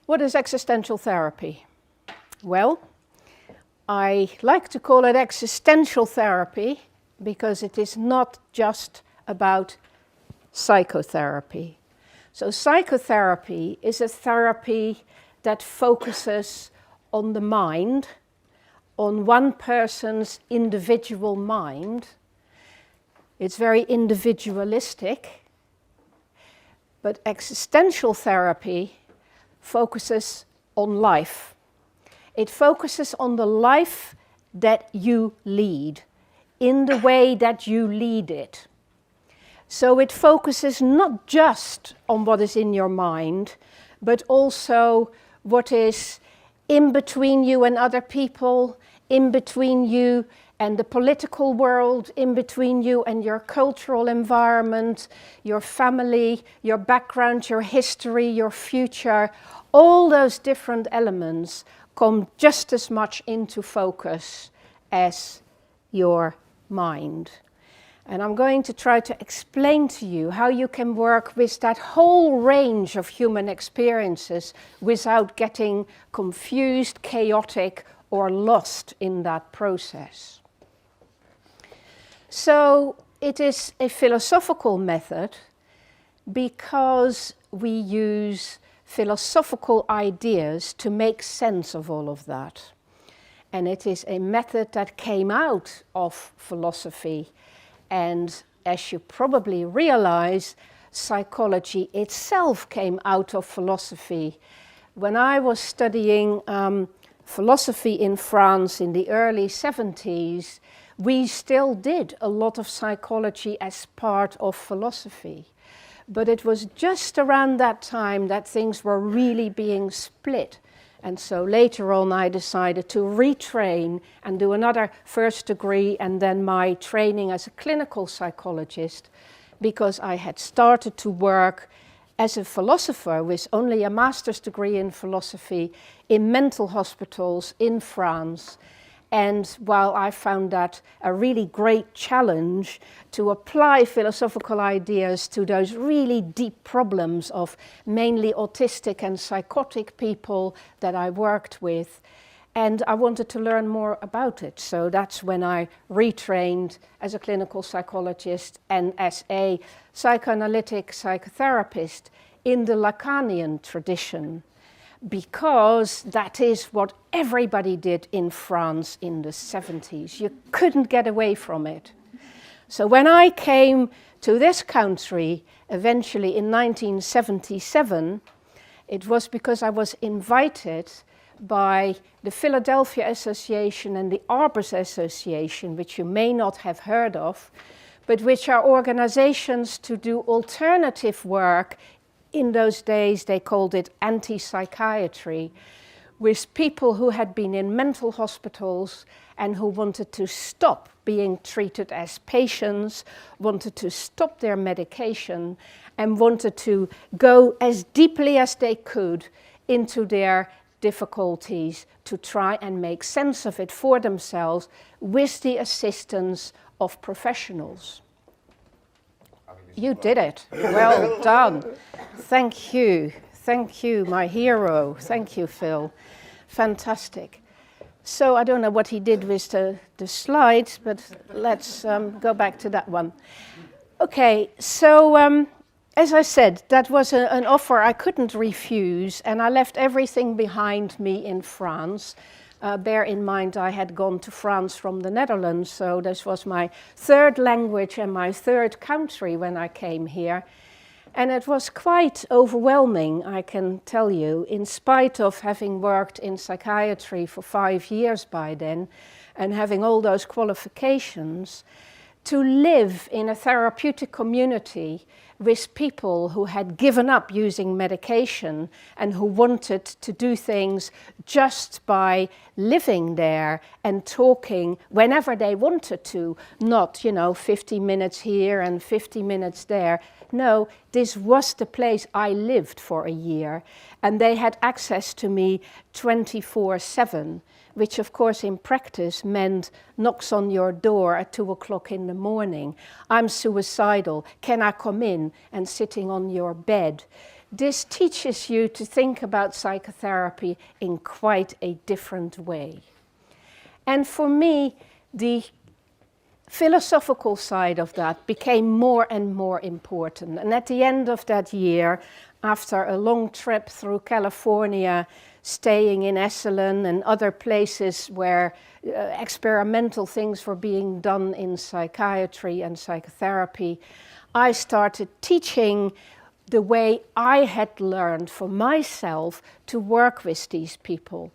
What is existential therapy? Well, I like to call it existential therapy because it is not just about psychotherapy. So psychotherapy is a therapy that focuses on the mind, on one person's individual mind. It's very individualistic, but existential therapy focuses on life. It focuses on the life that you lead, in the way that you lead it. So it focuses not just on what is in your mind, but also what is in between you and other people, in between you and the political world, in between you and your cultural environment, your family, your background, your history, your future. All those different elements come just as much into focus as your mind. And I'm going to try to explain to you how you can work with that whole range of human experiences without getting confused, chaotic, or lost in that process. So it is a philosophical method because we use philosophical ideas to make sense of all of that. And it is a method that came out of philosophy. And as you probably realize, psychology itself came out of philosophy. When I was studying philosophy in France in the early 70s, we still did a lot of psychology as part of philosophy. But it was just around that time that things were really being split. And so later on I decided to retrain and do another first degree and then my training as a clinical psychologist, because I had started to work as a philosopher with only a master's degree in philosophy in mental hospitals in France. And while I found that a really great challenge to apply philosophical ideas to those really deep problems of mainly autistic and psychotic people that I worked with, and I wanted to learn more about it. So that's when I retrained as a clinical psychologist and as a psychoanalytic psychotherapist in the Lacanian tradition, because that is what everybody did in France in the 70s. You couldn't get away from it. So when I came to this country, eventually in 1977, it was because I was invited by the Philadelphia Association and the Arbors Association, which you may not have heard of, but which are organizations to do alternative work. In those days, they called it antipsychiatry, with people who had been in mental hospitals and who wanted to stop being treated as patients, wanted to stop their medication, and wanted to go as deeply as they could into their difficulties to try and make sense of it for themselves with the assistance of professionals. You did it. Well done. Thank you. Thank you, my hero. Thank you, Phil. Fantastic. So I don't know what he did with the slides, but let's go back to that one. Okay, so as I said, that was an offer I couldn't refuse, and I left everything behind me in France. Bear in mind, I had gone to France from the Netherlands, so this was my third language and my third country when I came here. And it was quite overwhelming, I can tell you, in spite of having worked in psychiatry for 5 years by then and having all those qualifications, to live in a therapeutic community with people who had given up using medication and who wanted to do things just by living there and talking whenever they wanted to, not, 50 minutes here and 50 minutes there. No, this was the place I lived for a year, and they had access to me 24/7, which of course in practice meant knocks on your door at 2 o'clock in the morning. I'm suicidal, can I come in? And sitting on your bed. this teaches you to think about psychotherapy in quite a different way. And for me, the philosophical side of that became more and more important. And at the end of that year, after a long trip through California, staying in Esalen and other places where experimental things were being done in psychiatry and psychotherapy, I started teaching the way I had learned for myself to work with these people,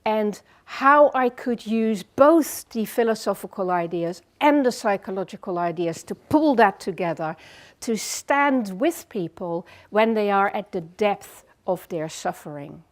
and how I could use both the philosophical ideas and the psychological ideas to pull that together, to stand with people when they are at the depth of their suffering.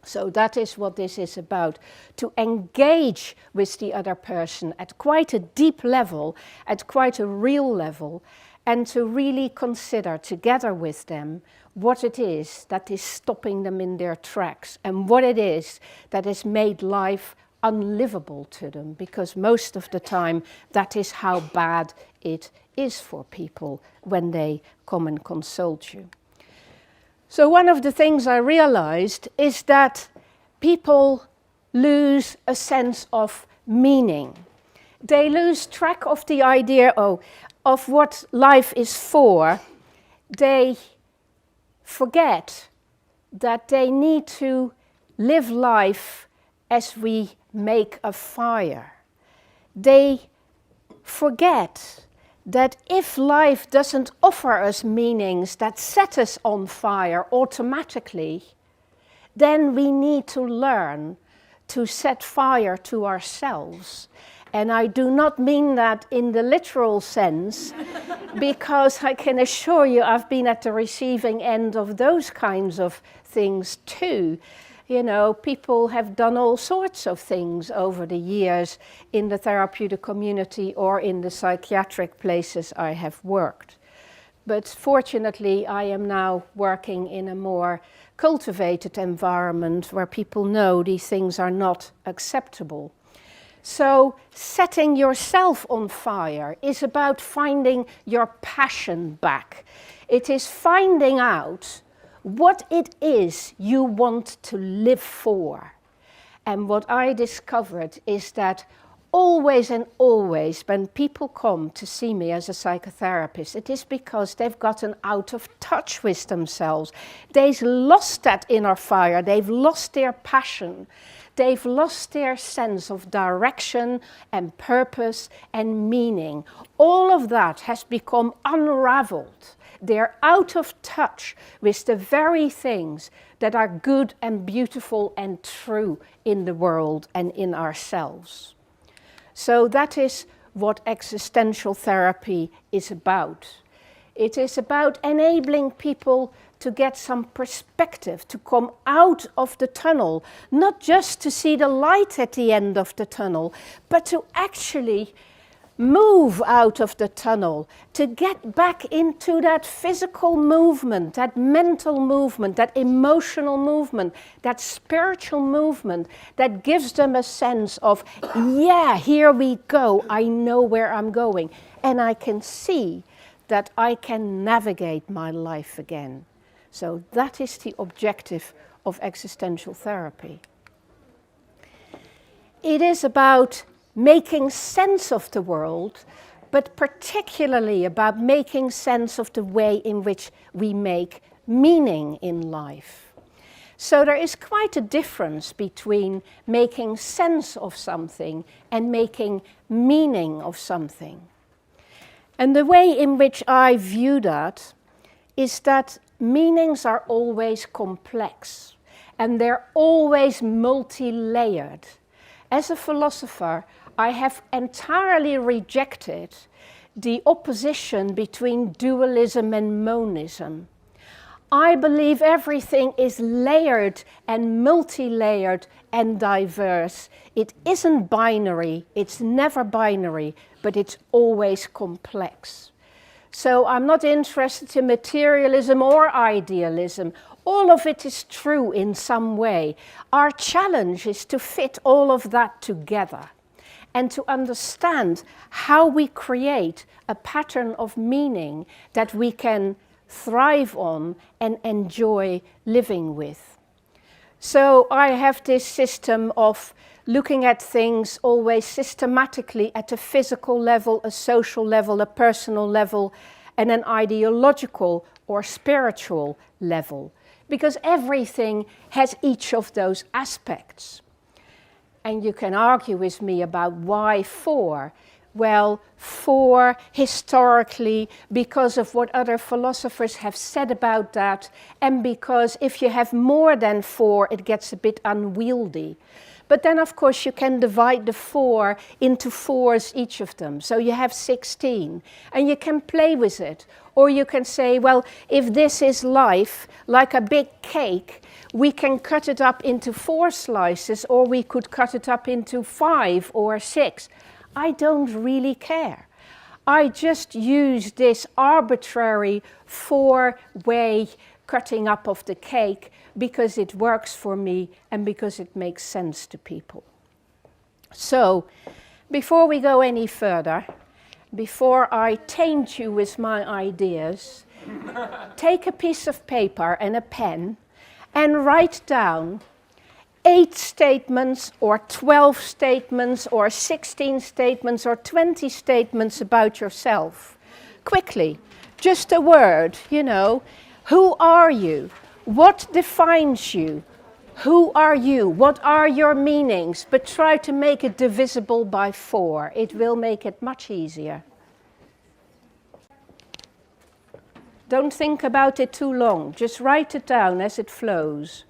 So that is what this is about, to engage with the other person at quite a deep level, at quite a real level, and to really consider together with them what it is that is stopping them in their tracks and what it is that has made life unlivable to them, because most of the time that is how bad it is for people when they come and consult you. So one of the things I realized is that people lose a sense of meaning. They lose track of the idea of what life is for. They forget that they need to live life as we make a fire. They forget that if life doesn't offer us meanings that set us on fire automatically, then we need to learn to set fire to ourselves. And I do not mean that in the literal sense, because I can assure you I've been at the receiving end of those kinds of things too. You know, people have done all sorts of things over the years in the therapeutic community or in the psychiatric places I have worked. But fortunately, I am now working in a more cultivated environment where people know these things are not acceptable. So setting yourself on fire is about finding your passion back. It is finding out what it is you want to live for. And what I discovered is that always and always when people come to see me as a psychotherapist, it is because they've gotten out of touch with themselves. They've lost that inner fire, they've lost their passion. They've lost their sense of direction and purpose and meaning. All of that has become unraveled. They're out of touch with the very things that are good and beautiful and true in the world and in ourselves. So that is what existential therapy is about. It is about enabling people to get some perspective, to come out of the tunnel, not just to see the light at the end of the tunnel, but to actually move out of the tunnel, to get back into that physical movement, that mental movement, that emotional movement, that spiritual movement that gives them a sense of, yeah, here we go, I know where I'm going, and I can see that I can navigate my life again. So that is the objective of existential therapy. It is about making sense of the world, but particularly about making sense of the way in which we make meaning in life. So there is quite a difference between making sense of something and making meaning of something. And the way in which I view that is that meanings are always complex and they're always multi-layered. As a philosopher, I have entirely rejected the opposition between dualism and monism. I believe everything is layered and multi-layered and diverse. It isn't binary, it's never binary, but it's always complex. So I'm not interested in materialism or idealism. All of it is true in some way. Our challenge is to fit all of that together and to understand how we create a pattern of meaning that we can thrive on and enjoy living with. So I have this system of looking at things always systematically at a physical level, a social level, a personal level, and an ideological or spiritual level, because everything has each of those aspects. And you can argue with me about why 4. Well, 4 historically, because of what other philosophers have said about that, and because if you have more than 4, it gets a bit unwieldy. But then, of course, you can divide the 4 into 4s, each of them. So you have 16, and you can play with it. Or you can say, well, if this is life, like a big cake, we can cut it up into 4 slices, or we could cut it up into 5 or 6. I don't really care. I just use this arbitrary 4-way cutting up of the cake because it works for me and because it makes sense to people. So, before we go any further, before I taint you with my ideas, take a piece of paper and a pen and write down 8 statements or 12 statements or 16 statements or 20 statements about yourself. Quickly, just a word, you know. Who are you? What defines you? Who are you? What are your meanings? But try to make it divisible by 4. It will make it much easier. Don't think about it too long. Just write it down as it flows.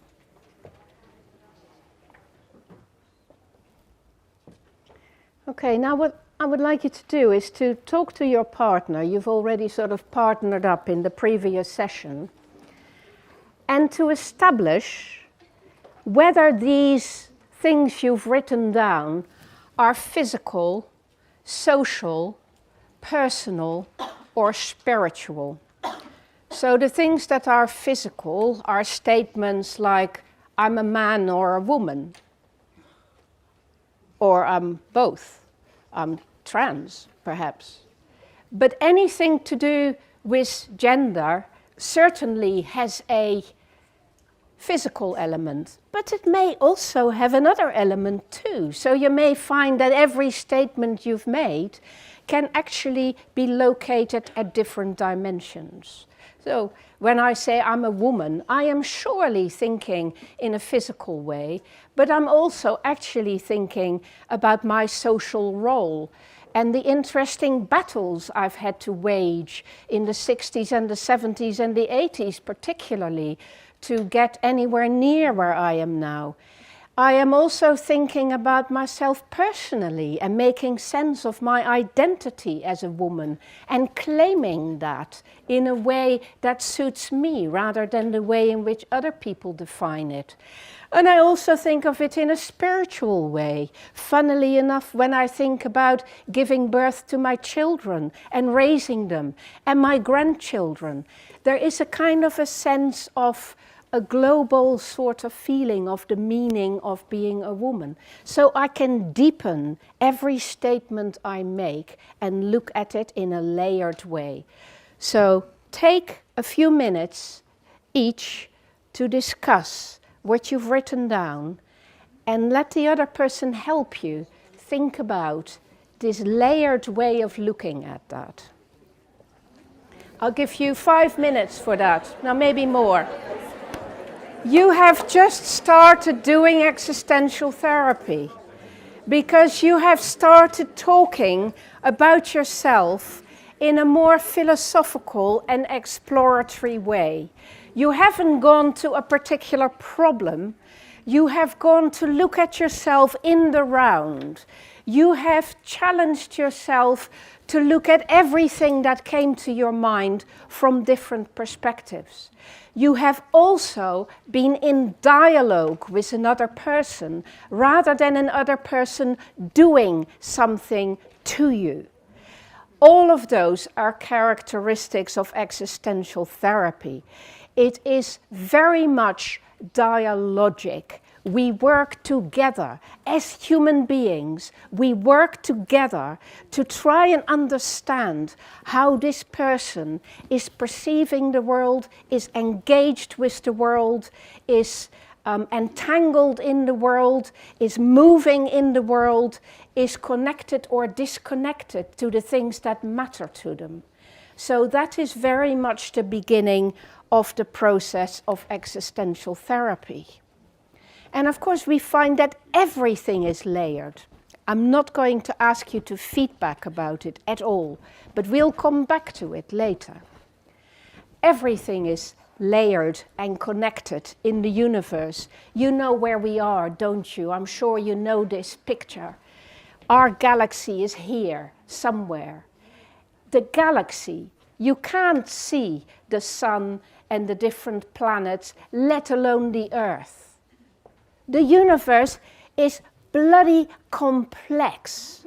Okay, now what I would like you to do is to talk to your partner. You've already sort of partnered up in the previous session. And to establish whether these things you've written down are physical, social, personal, or spiritual. So the things that are physical are statements like, I'm a man or a woman, or I'm both, I'm trans, perhaps. But anything to do with gender certainly has a physical element, but it may also have another element too. So you may find that every statement you've made can actually be located at different dimensions. So when I say I'm a woman, I am surely thinking in a physical way, but I'm also actually thinking about my social role and the interesting battles I've had to wage in the 60s and the 70s and the 80s particularly to get anywhere near where I am now. I am also thinking about myself personally and making sense of my identity as a woman and claiming that in a way that suits me rather than the way in which other people define it. And I also think of it in a spiritual way. Funnily enough, when I think about giving birth to my children and raising them and my grandchildren, there is a kind of a sense of a global sort of feeling of the meaning of being a woman. So I can deepen every statement I make and look at it in a layered way. So take a few minutes each to discuss what you've written down and let the other person help you think about this layered way of looking at that. I'll give you 5 minutes for that, now maybe more. You have just started doing existential therapy because you have started talking about yourself in a more philosophical and exploratory way. You haven't gone to a particular problem. You have gone to look at yourself in the round. You have challenged yourself to look at everything that came to your mind from different perspectives. You have also been in dialogue with another person rather than another person doing something to you. All of those are characteristics of existential therapy. It is very much dialogic we work together. As human beings, we work together to try and understand how this person is perceiving the world, is engaged with the world, is entangled in the world, is moving in the world, is connected or disconnected to the things that matter to them. So that is very much the beginning of the process of existential therapy. And of course we find that everything is layered. I'm not going to ask you to feedback about it at all, but we'll come back to it later. Everything is layered and connected in the universe. You know where we are, don't you? I'm sure you know this picture. Our galaxy is here, somewhere. The galaxy, you can't see the sun and the different planets, let alone the Earth. The universe is bloody complex,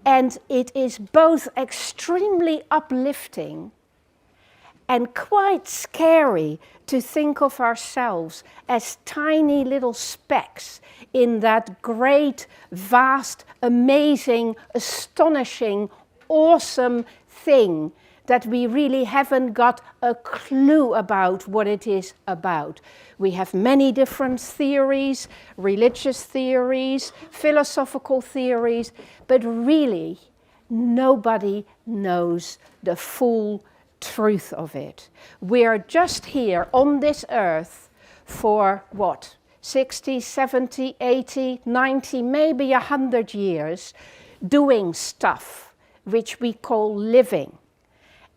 and it is both extremely uplifting and quite scary to think of ourselves as tiny little specks in that great, vast, amazing, astonishing, awesome thing that we really haven't got a clue about what it is about. We have many different theories, religious theories, philosophical theories, but really nobody knows the full truth of it. We are just here on this earth for what? 60, 70, 80, 90, maybe 100 years, doing stuff which we call living.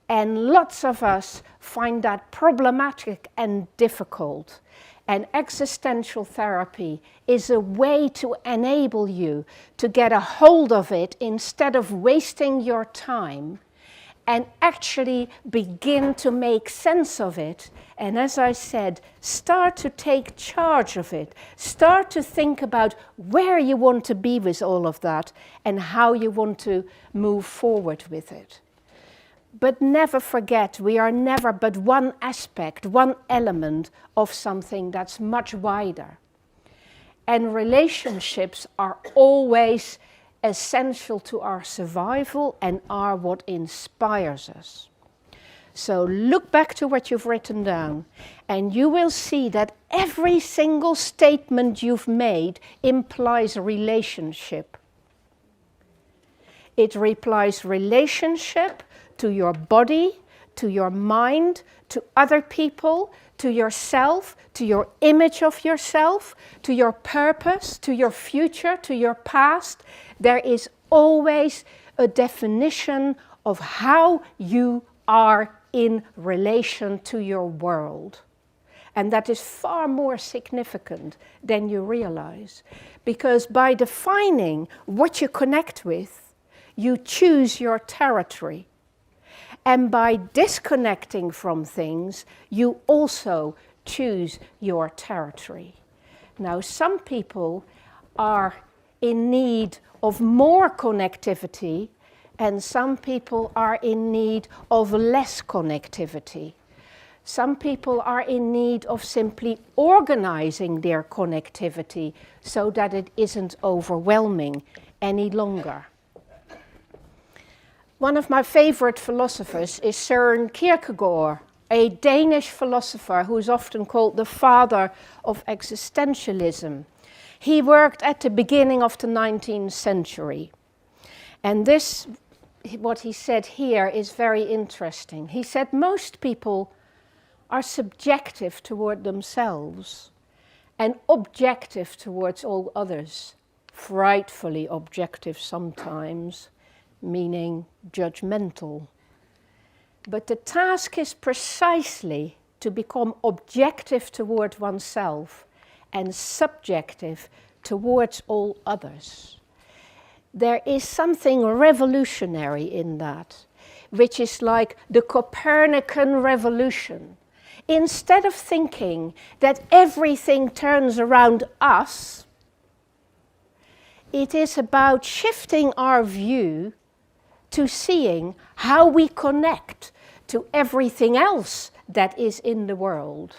And lots of us find that problematic and difficult. And existential therapy is a way to enable you to get a hold of it instead of wasting your time and actually begin to make sense of it. And as I said, start to take charge of it. Start to think about where you want to be with all of that and how you want to move forward with it. But never forget, we are never but one aspect, one element of something that's much wider. And relationships are always essential to our survival and are what inspires us. So look back to what you've written down, and you will see that every single statement you've made implies a relationship. It implies relationship to your body, to your mind, to other people, to yourself, to your image of yourself, to your purpose, to your future, to your past. There is always a definition of how you are in relation to your world. And that is far more significant than you realize. Because by defining what you connect with, you choose your territory. And by disconnecting from things, you also choose your territory. Now, some people are in need of more connectivity, and some people are in need of less connectivity. Some people are in need of simply organizing their connectivity so that it isn't overwhelming any longer. One of my favorite philosophers is Søren Kierkegaard, a Danish philosopher who is often called the father of existentialism. He worked at the beginning of the 19th century. And this, what he said here, is very interesting. He said most people are subjective toward themselves and objective towards all others, frightfully objective sometimes, meaning judgmental. But the task is precisely to become objective toward oneself and subjective towards all others. There is something revolutionary in that, which is like the Copernican revolution. Instead of thinking that everything turns around us, it is about shifting our view to seeing how we connect to everything else that is in the world.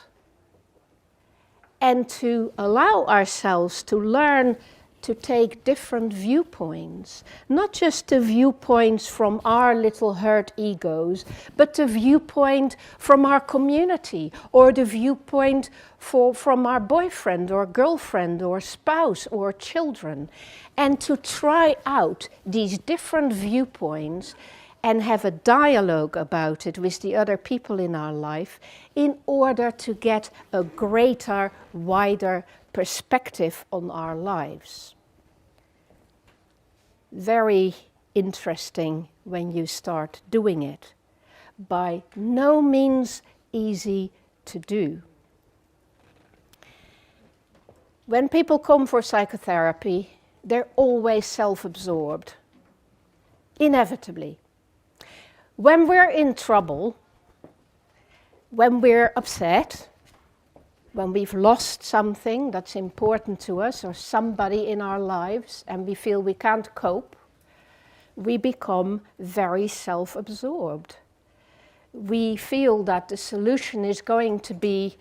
and to allow ourselves to learn to take different viewpoints, not just the viewpoints from our little hurt egos, but the viewpoint from our community, or the viewpoint from our boyfriend or girlfriend or spouse or children, and to try out these different viewpoints and have a dialogue about it with the other people in our life in order to get a greater, wider perspective on our lives. Very interesting when you start doing it. By no means easy to do. When people come for psychotherapy, they're always self-absorbed, inevitably. When we're in trouble, when we're upset, when we've lost something that's important to us or somebody in our lives and we feel we can't cope, we become very self-absorbed. We feel that the solution is going to be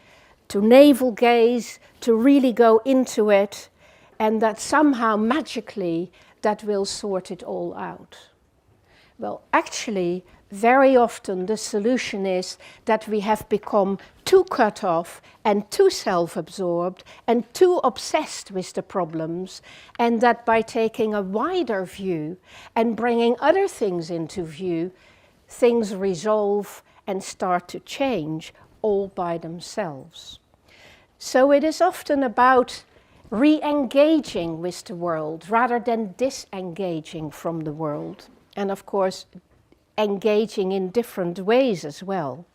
to navel gaze, to really go into it, and that somehow magically that will sort it all out. Well, actually, very often the solution is that we have become too cut off and too self-absorbed and too obsessed with the problems, and that by taking a wider view and bringing other things into view, things resolve and start to change all by themselves. So it is often about re-engaging with the world rather than disengaging from the world. And of course, engaging in different ways as well.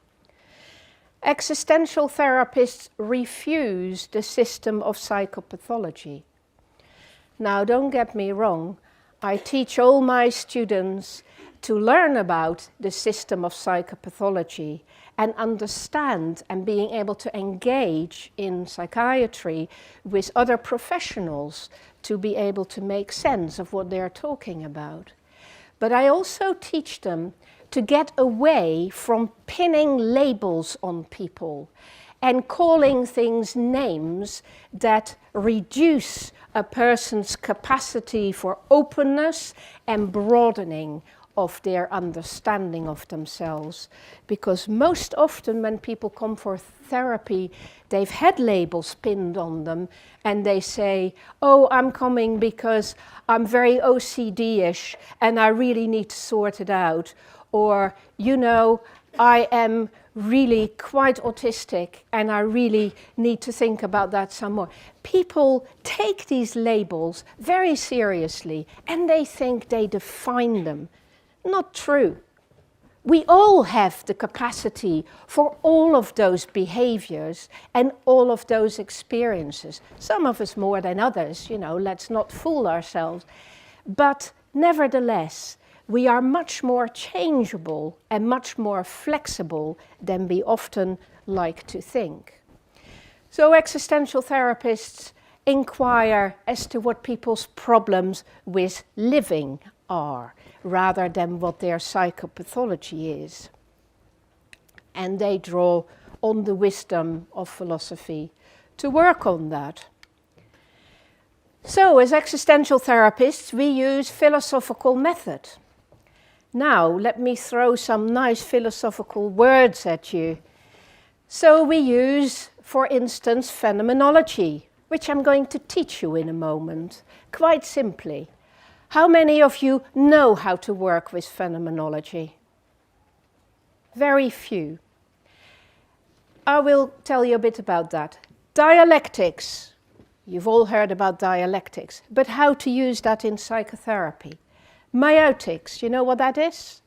Existential therapists refuse the system of psychopathology. Now, don't get me wrong, I teach all my students to learn about the system of psychopathology and understand and being able to engage in psychiatry with other professionals to be able to make sense of what they're talking about. But I also teach them to get away from pinning labels on people and calling things names that reduce a person's capacity for openness and broadening of their understanding of themselves. Because most often when people come for therapy, they've had labels pinned on them and they say, oh, I'm coming because I'm very OCD-ish and I really need to sort it out. Or, you know, I am really quite autistic and I really need to think about that some more. People take these labels very seriously and they think they define them. Not true. We all have the capacity for all of those behaviors and all of those experiences. Some of us more than others, you know, let's not fool ourselves. But nevertheless, we are much more changeable and much more flexible than we often like to think. So existential therapists inquire as to what people's problems with living are, rather than what their psychopathology is. And they draw on the wisdom of philosophy to work on that. So, as existential therapists, we use philosophical method. Now, let me throw some nice philosophical words at you. So we use, for instance, phenomenology, which I'm going to teach you in a moment, quite simply. How many of you know how to work with phenomenology? Very few. I will tell you a bit about that. Dialectics. You've all heard about dialectics, but how to use that in psychotherapy. Meiotics, you know what that is?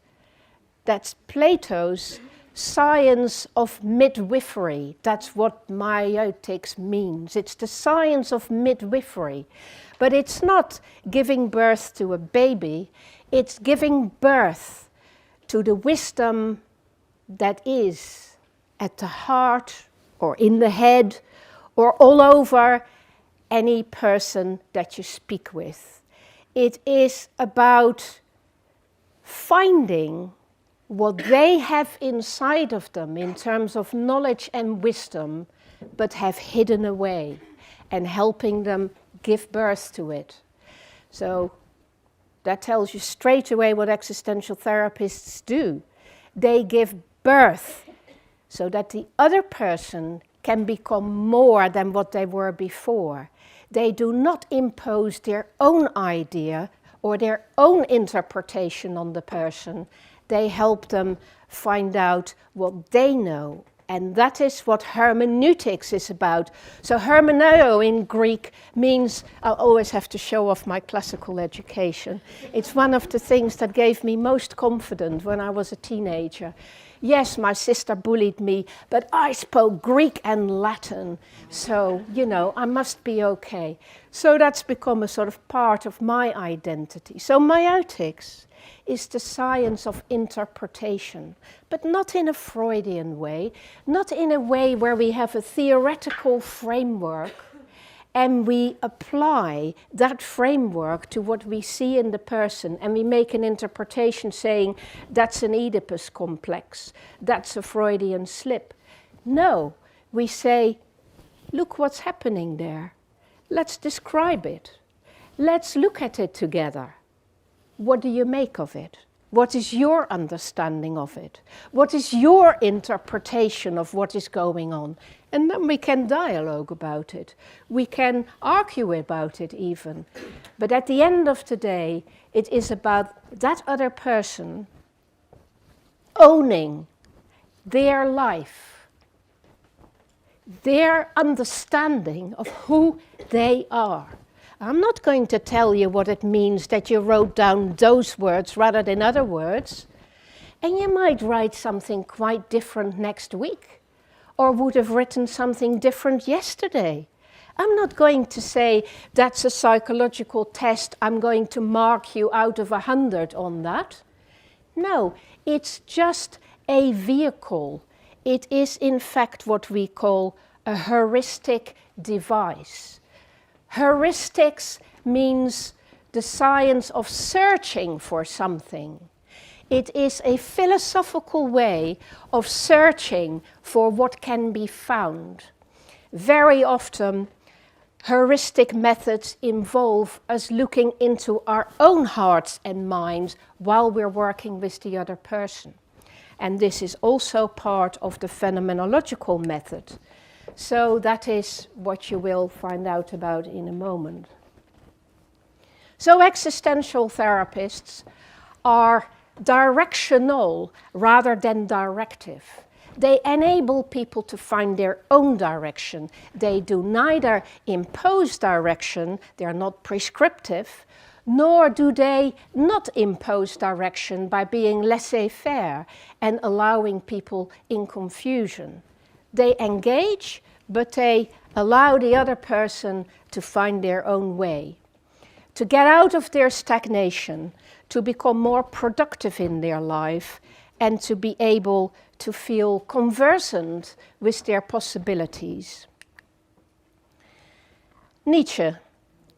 That's Plato's science of midwifery. That's what meiotics means. It's the science of midwifery. But it's not giving birth to a baby, it's giving birth to the wisdom that is at the heart or in the head or all over any person that you speak with. It is about finding what they have inside of them in terms of knowledge and wisdom but have hidden away, and helping them give birth to it. So that tells you straight away what existential therapists do. They give birth so that the other person can become more than what they were before. They do not impose their own idea or their own interpretation on the person. They help them find out what they know. And that is what hermeneutics is about. So hermeneo in Greek means, I'll always have to show off my classical education. It's one of the things that gave me most confidence when I was a teenager. Yes, my sister bullied me, but I spoke Greek and Latin. So, you know, I must be okay. So that's become a sort of part of my identity. So meiotics is the science of interpretation, but not in a Freudian way, not in a way where we have a theoretical framework and we apply that framework to what we see in the person, and we make an interpretation saying that's an Oedipus complex, that's a Freudian slip. No, we say, look what's happening there. Let's describe it. Let's look at it together. What do you make of it? What is your understanding of it? What is your interpretation of what is going on? And then we can dialogue about it. We can argue about it even. But at the end of the day, it is about that other person owning their life, their understanding of who they are. I'm not going to tell you what it means that you wrote down those words rather than other words. And you might write something quite different next week, or would have written something different yesterday. I'm not going to say that's a psychological test, I'm going to mark you out of 100 on that. No, it's just a vehicle. It is in fact what we call a heuristic device. Heuristics means the science of searching for something. It is a philosophical way of searching for what can be found. Very often, heuristic methods involve us looking into our own hearts and minds while we're working with the other person. And this is also part of the phenomenological method. So that is what you will find out about in a moment. So existential therapists are directional rather than directive. They enable people to find their own direction. They do neither impose direction, they are not prescriptive, nor do they not impose direction by being laissez-faire and allowing people in confusion. They engage, but they allow the other person to find their own way, to get out of their stagnation, to become more productive in their life, and to be able to feel conversant with their possibilities. Nietzsche,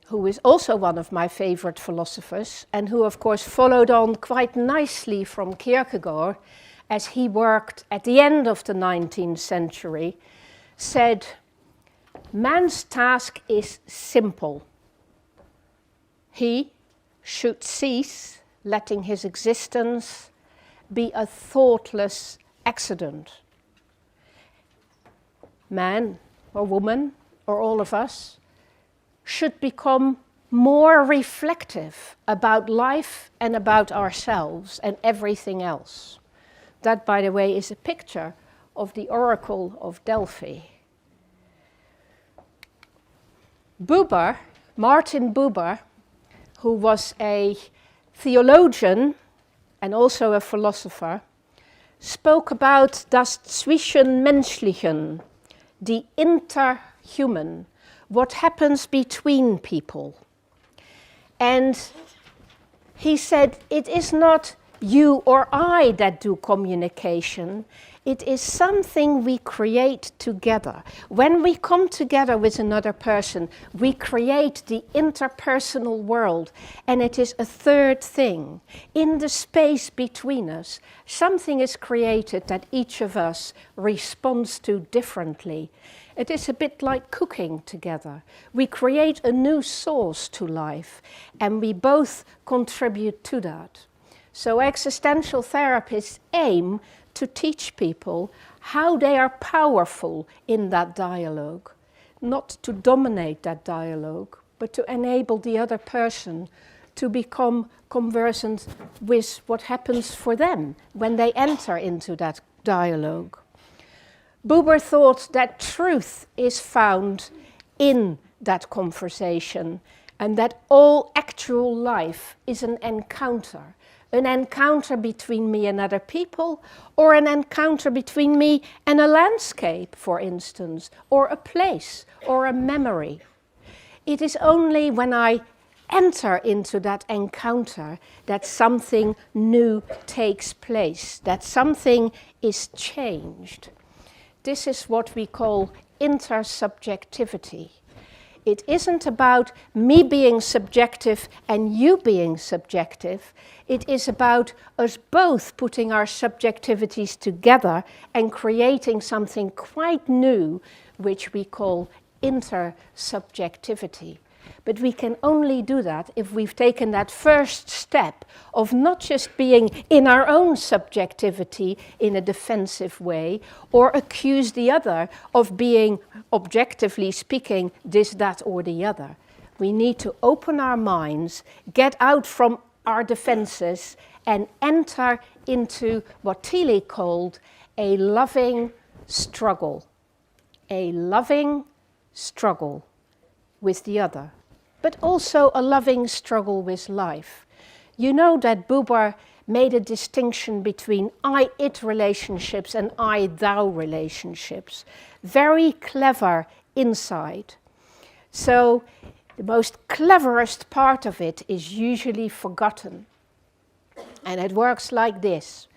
who is also one of my favorite philosophers, and who of course followed on quite nicely from Kierkegaard, as he worked at the end of the 19th century, said, man's task is simple. He should cease letting his existence be a thoughtless accident. Man or woman, or all of us, should become more reflective about life and about ourselves and everything else. That, by the way, is a picture of the Oracle of Delphi. Buber, Martin Buber, who was a theologian and also a philosopher, spoke about das Zwischenmenschlichen, the interhuman, what happens between people. And he said, it is not you or I that do communication, It is something we create together. When we come together with another person, we create the interpersonal world, and it is a third thing. In the space between us, something is created that each of us responds to differently. It is a bit like cooking together. We create a new source to life, and we both contribute to that. So existential therapists aim to teach people how they are powerful in that dialogue, not to dominate that dialogue, but to enable the other person to become conversant with what happens for them when they enter into that dialogue. Buber thought that truth is found in that conversation, and that all actual life is an encounter between me and other people, or an encounter between me and a landscape, for instance, or a place, or a memory. It is only when I enter into that encounter that something new takes place, that something is changed. This is what we call intersubjectivity. It isn't about me being subjective and you being subjective. It is about us both putting our subjectivities together and creating something quite new, which we call intersubjectivity. But we can only do that if we've taken that first step of not just being in our own subjectivity in a defensive way, or accuse the other of being, objectively speaking, this, that, or the other. We need to open our minds, get out from our defenses, and enter into what Thiele called a loving struggle. A loving struggle with the other, but also a loving struggle with life. You know that Buber made a distinction between I-it relationships and I-thou relationships. Very clever insight. So the most cleverest part of it is usually forgotten. And it works like this.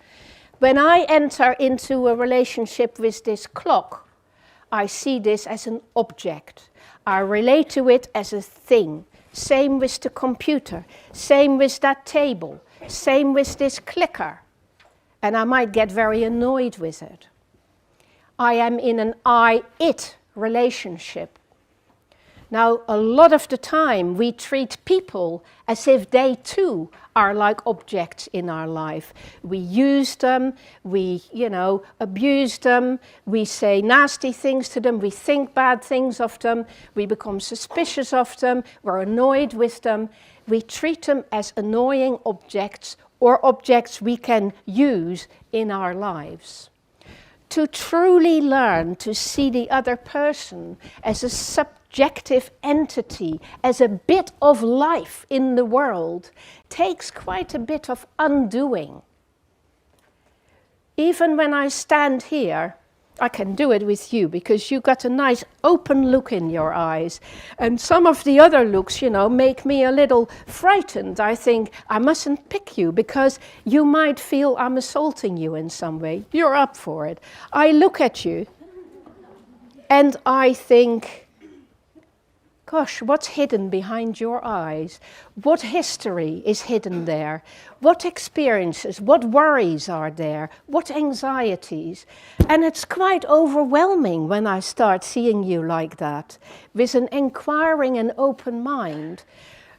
When I enter into a relationship with this clock, I see this as an object. I relate to it as a thing. Same with the computer. Same with that table. Same with this clicker. And I might get very annoyed with it. I am in an I-it relationship. Now, a lot of the time we treat people as if they too are like objects in our life. We use them, we, abuse them, we say nasty things to them, we think bad things of them, we become suspicious of them, we're annoyed with them. We treat them as annoying objects or objects we can use in our lives. To truly learn to see the other person as a subjective entity, as a bit of life in the world, takes quite a bit of undoing. Even when I stand here, I can do it with you because you got a nice open look in your eyes. And some of the other looks, make me a little frightened. I think I mustn't pick you because you might feel I'm assaulting you in some way. You're up for it. I look at you and I think, gosh, what's hidden behind your eyes? What history is hidden there? What experiences, what worries are there? What anxieties? And it's quite overwhelming when I start seeing you like that, with an inquiring and open mind.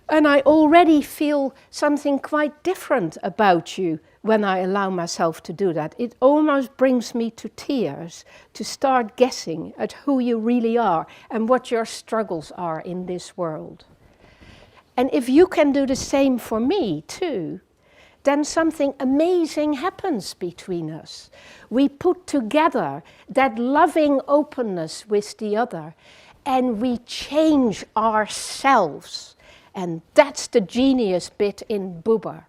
And I already feel something quite different about you when I allow myself to do that. It almost brings me to tears to start guessing at who you really are and what your struggles are in this world. And if you can do the same for me too, then something amazing happens between us. We put together that loving openness with the other and we change ourselves. And that's the genius bit in Buber.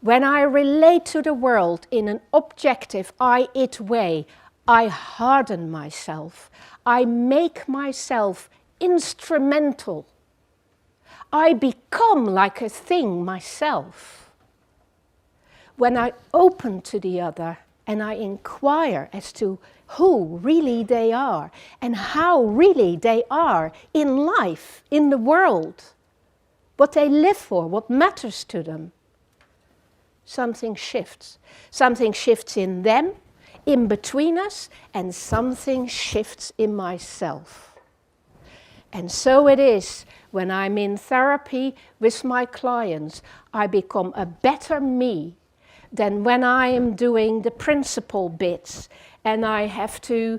When I relate to the world in an objective I-it way, I harden myself. I make myself instrumental. I become like a thing myself. When I open to the other, and I inquire as to who really they are and how really they are in life, in the world, what they live for, what matters to them, something shifts. Something shifts in them, in between us, and something shifts in myself. And so it is when I'm in therapy with my clients, I become a better me than when I am doing the principle bits and I have to,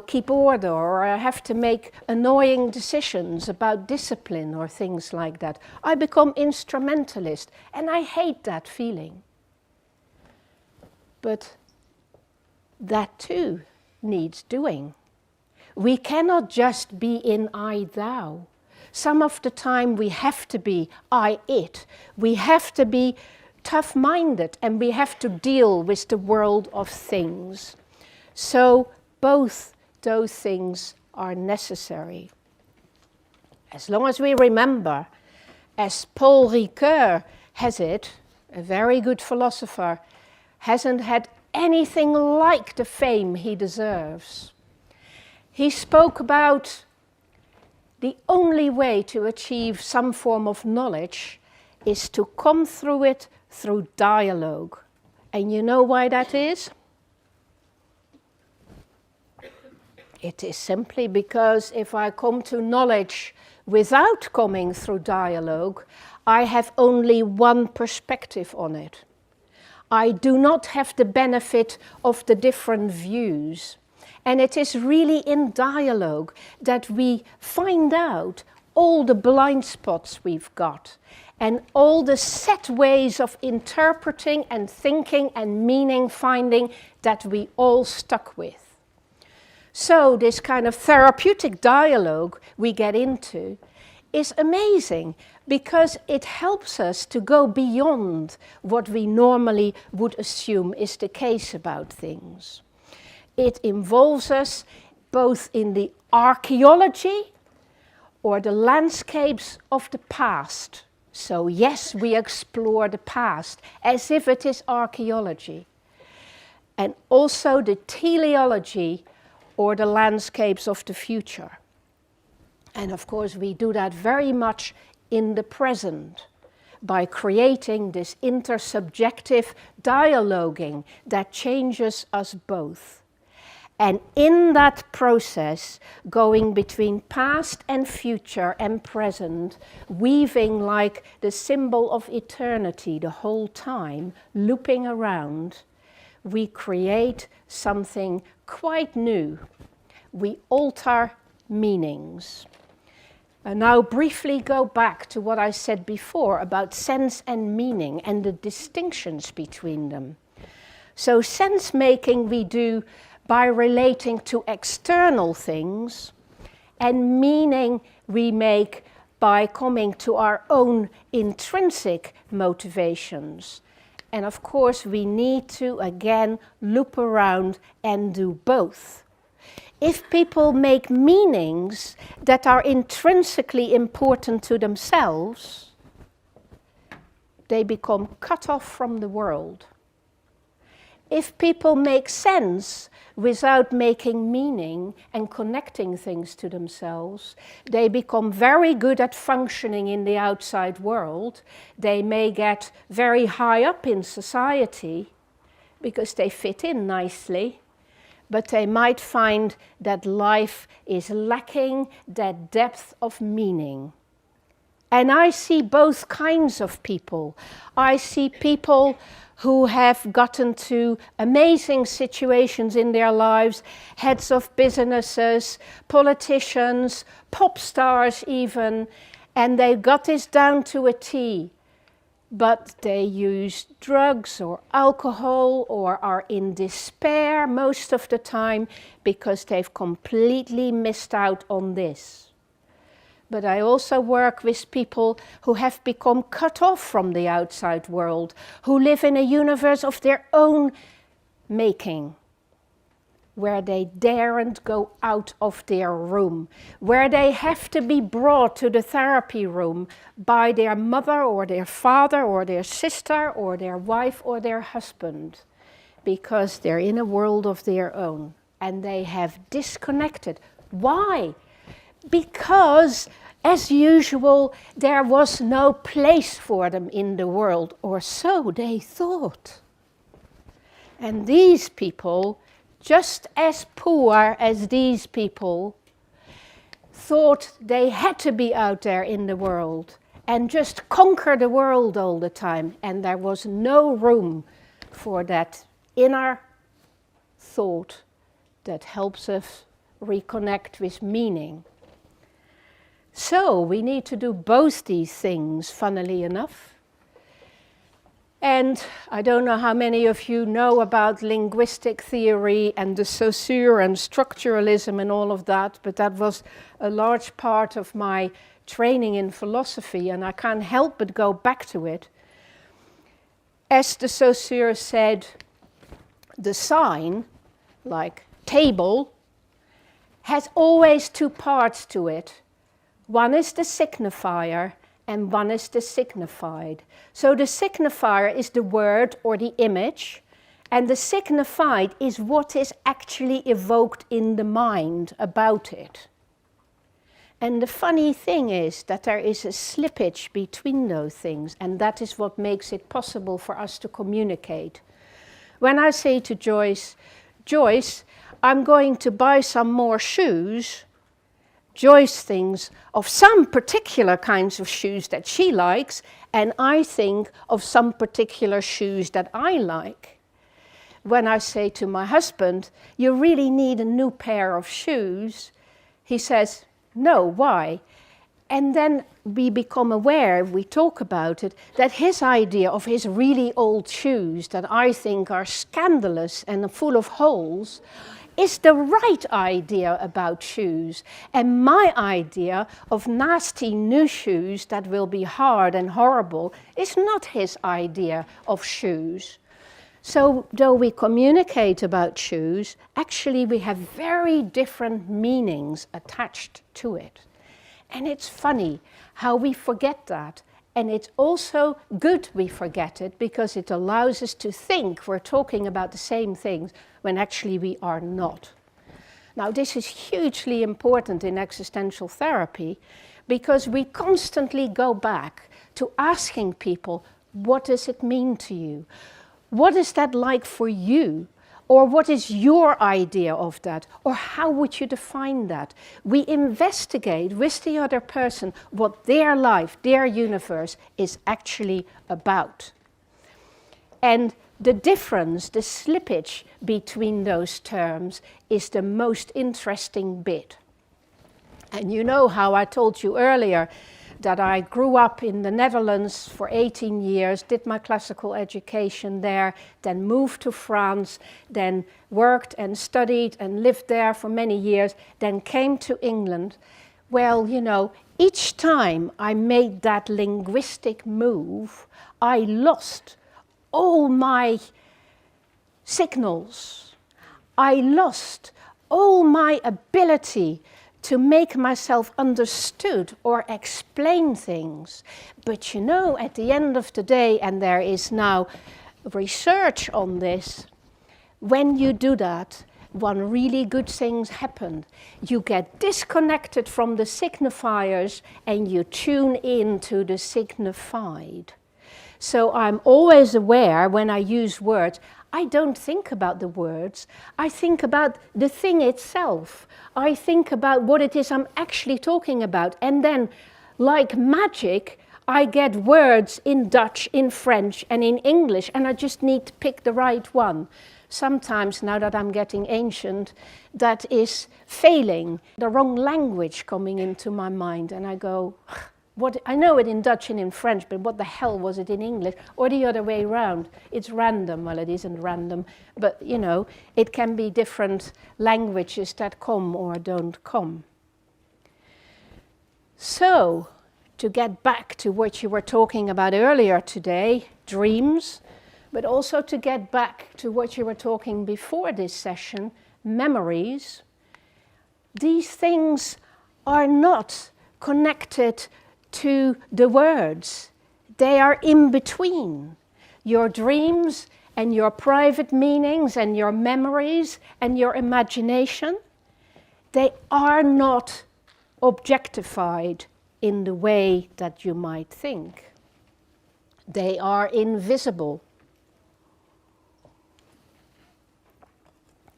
keep order, or I have to make annoying decisions about discipline or things like that. I become instrumentalist, and I hate that feeling. But that too needs doing. We cannot just be in I, thou. Some of the time we have to be I, it. We have to be tough-minded, and we have to deal with the world of things. So both those things are necessary. As long as we remember, as Paul Ricoeur has it, a very good philosopher, hasn't had anything like the fame he deserves. He spoke about the only way to achieve some form of knowledge is to come through it through dialogue. And you know why that is? It is simply because if I come to knowledge without coming through dialogue, I have only one perspective on it. I do not have the benefit of the different views. And it is really in dialogue that we find out all the blind spots we've got and all the set ways of interpreting and thinking and meaning finding that we all stuck with. So this kind of therapeutic dialogue we get into is amazing because it helps us to go beyond what we normally would assume is the case about things. It involves us both in the archaeology or the landscapes of the past. So yes, we explore the past as if it is archaeology. And also the teleology or the landscapes of the future. And of course we do that very much in the present by creating this intersubjective dialoguing that changes us both. And in that process, going between past and future and present, weaving like the symbol of eternity the whole time, looping around, we create something quite new. We alter meanings. And now briefly go back to what I said before about sense and meaning and the distinctions between them. So sense making we do by relating to external things, and meaning we make by coming to our own intrinsic motivations. And of course we need to again loop around and do both. If people make meanings that are intrinsically important to themselves, they become cut off from the world. If people make sense without making meaning and connecting things to themselves, they become very good at functioning in the outside world. They may get very high up in society because they fit in nicely, but they might find that life is lacking that depth of meaning. And I see both kinds of people. I see people who have gotten to amazing situations in their lives, heads of businesses, politicians, pop stars even, and they got this down to a T. But they use drugs or alcohol or are in despair most of the time because they've completely missed out on this. But I also work with people who have become cut off from the outside world, who live in a universe of their own making, where they daren't go out of their room, where they have to be brought to the therapy room by their mother or their father or their sister or their wife or their husband, because they're in a world of their own and they have disconnected. Why? Because, as usual, there was no place for them in the world, or so they thought. And these people, just as poor as these people, thought they had to be out there in the world and just conquer the world all the time. And there was no room for that inner thought that helps us reconnect with meaning. So we need to do both these things, funnily enough. And I don't know how many of you know about linguistic theory and the Saussure and structuralism and all of that, but that was a large part of my training in philosophy, and I can't help but go back to it. As the Saussure said, the sign, like table, has always two parts to it. One is the signifier and one is the signified. So the signifier is the word or the image, and the signified is what is actually evoked in the mind about it. And the funny thing is that there is a slippage between those things, and that is what makes it possible for us to communicate. When I say to Joyce, Joyce, I'm going to buy some more shoes, Joyce thinks of some particular kinds of shoes that she likes, and I think of some particular shoes that I like. When I say to my husband, you really need a new pair of shoes, he says, no, why? And then we become aware, we talk about it, that his idea of his really old shoes that I think are scandalous and full of holes is the right idea about shoes, and my idea of nasty new shoes that will be hard and horrible is not his idea of shoes. So though we communicate about shoes, actually we have very different meanings attached to it. And it's funny how we forget that. And it's also good we forget it, because it allows us to think we're talking about the same things when actually we are not. Now, this is hugely important in existential therapy, because we constantly go back to asking people, what does it mean to you? What is that like for you? Or what is your idea of that? Or how would you define that? We investigate with the other person what their life, their universe is actually about. And the difference, the slippage between those terms is the most interesting bit. And you know how I told you earlier that I grew up in the Netherlands for 18 years, did my classical education there, then moved to France, then worked and studied and lived there for many years, then came to England. Well, you know, each time I made that linguistic move, I lost all my signals. I lost all my ability to make myself understood or explain things. But you know, at the end of the day, and there is now research on this, when you do that, one really good thing happens. You get disconnected from the signifiers and you tune in to the signified. So I'm always aware when I use words, I don't think about the words, I think about the thing itself. I think about what it is I'm actually talking about. And then, like magic, I get words in Dutch, in French, and in English, and I just need to pick the right one. Sometimes, now that I'm getting ancient, that is failing, the wrong language coming into my mind, and I go, what, I know it in Dutch and in French, but what the hell was it in English? Or the other way around. It's random. Well, it isn't random, but you know, it can be different languages that come or don't come. So, to get back to what you were talking about earlier today, dreams, but also to get back to what you were talking before this session, memories, these things are not connected to the words. They are in between. Your dreams and your private meanings and your memories and your imagination, they are not objectified in the way that you might think. They are invisible.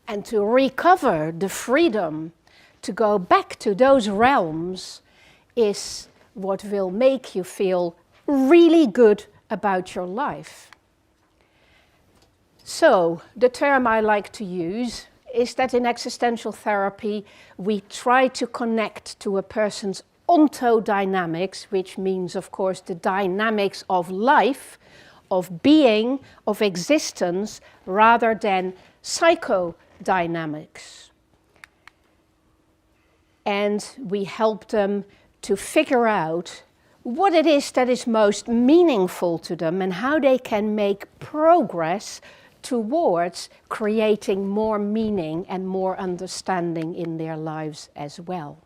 And to recover the freedom to go back to those realms is what will make you feel really good about your life. So, the term I like to use is that in existential therapy we try to connect to a person's ontodynamics, which means, of course, the dynamics of life, of being, of existence, rather than psychodynamics. And we help them to figure out what it is that is most meaningful to them and how they can make progress towards creating more meaning and more understanding in their lives as well.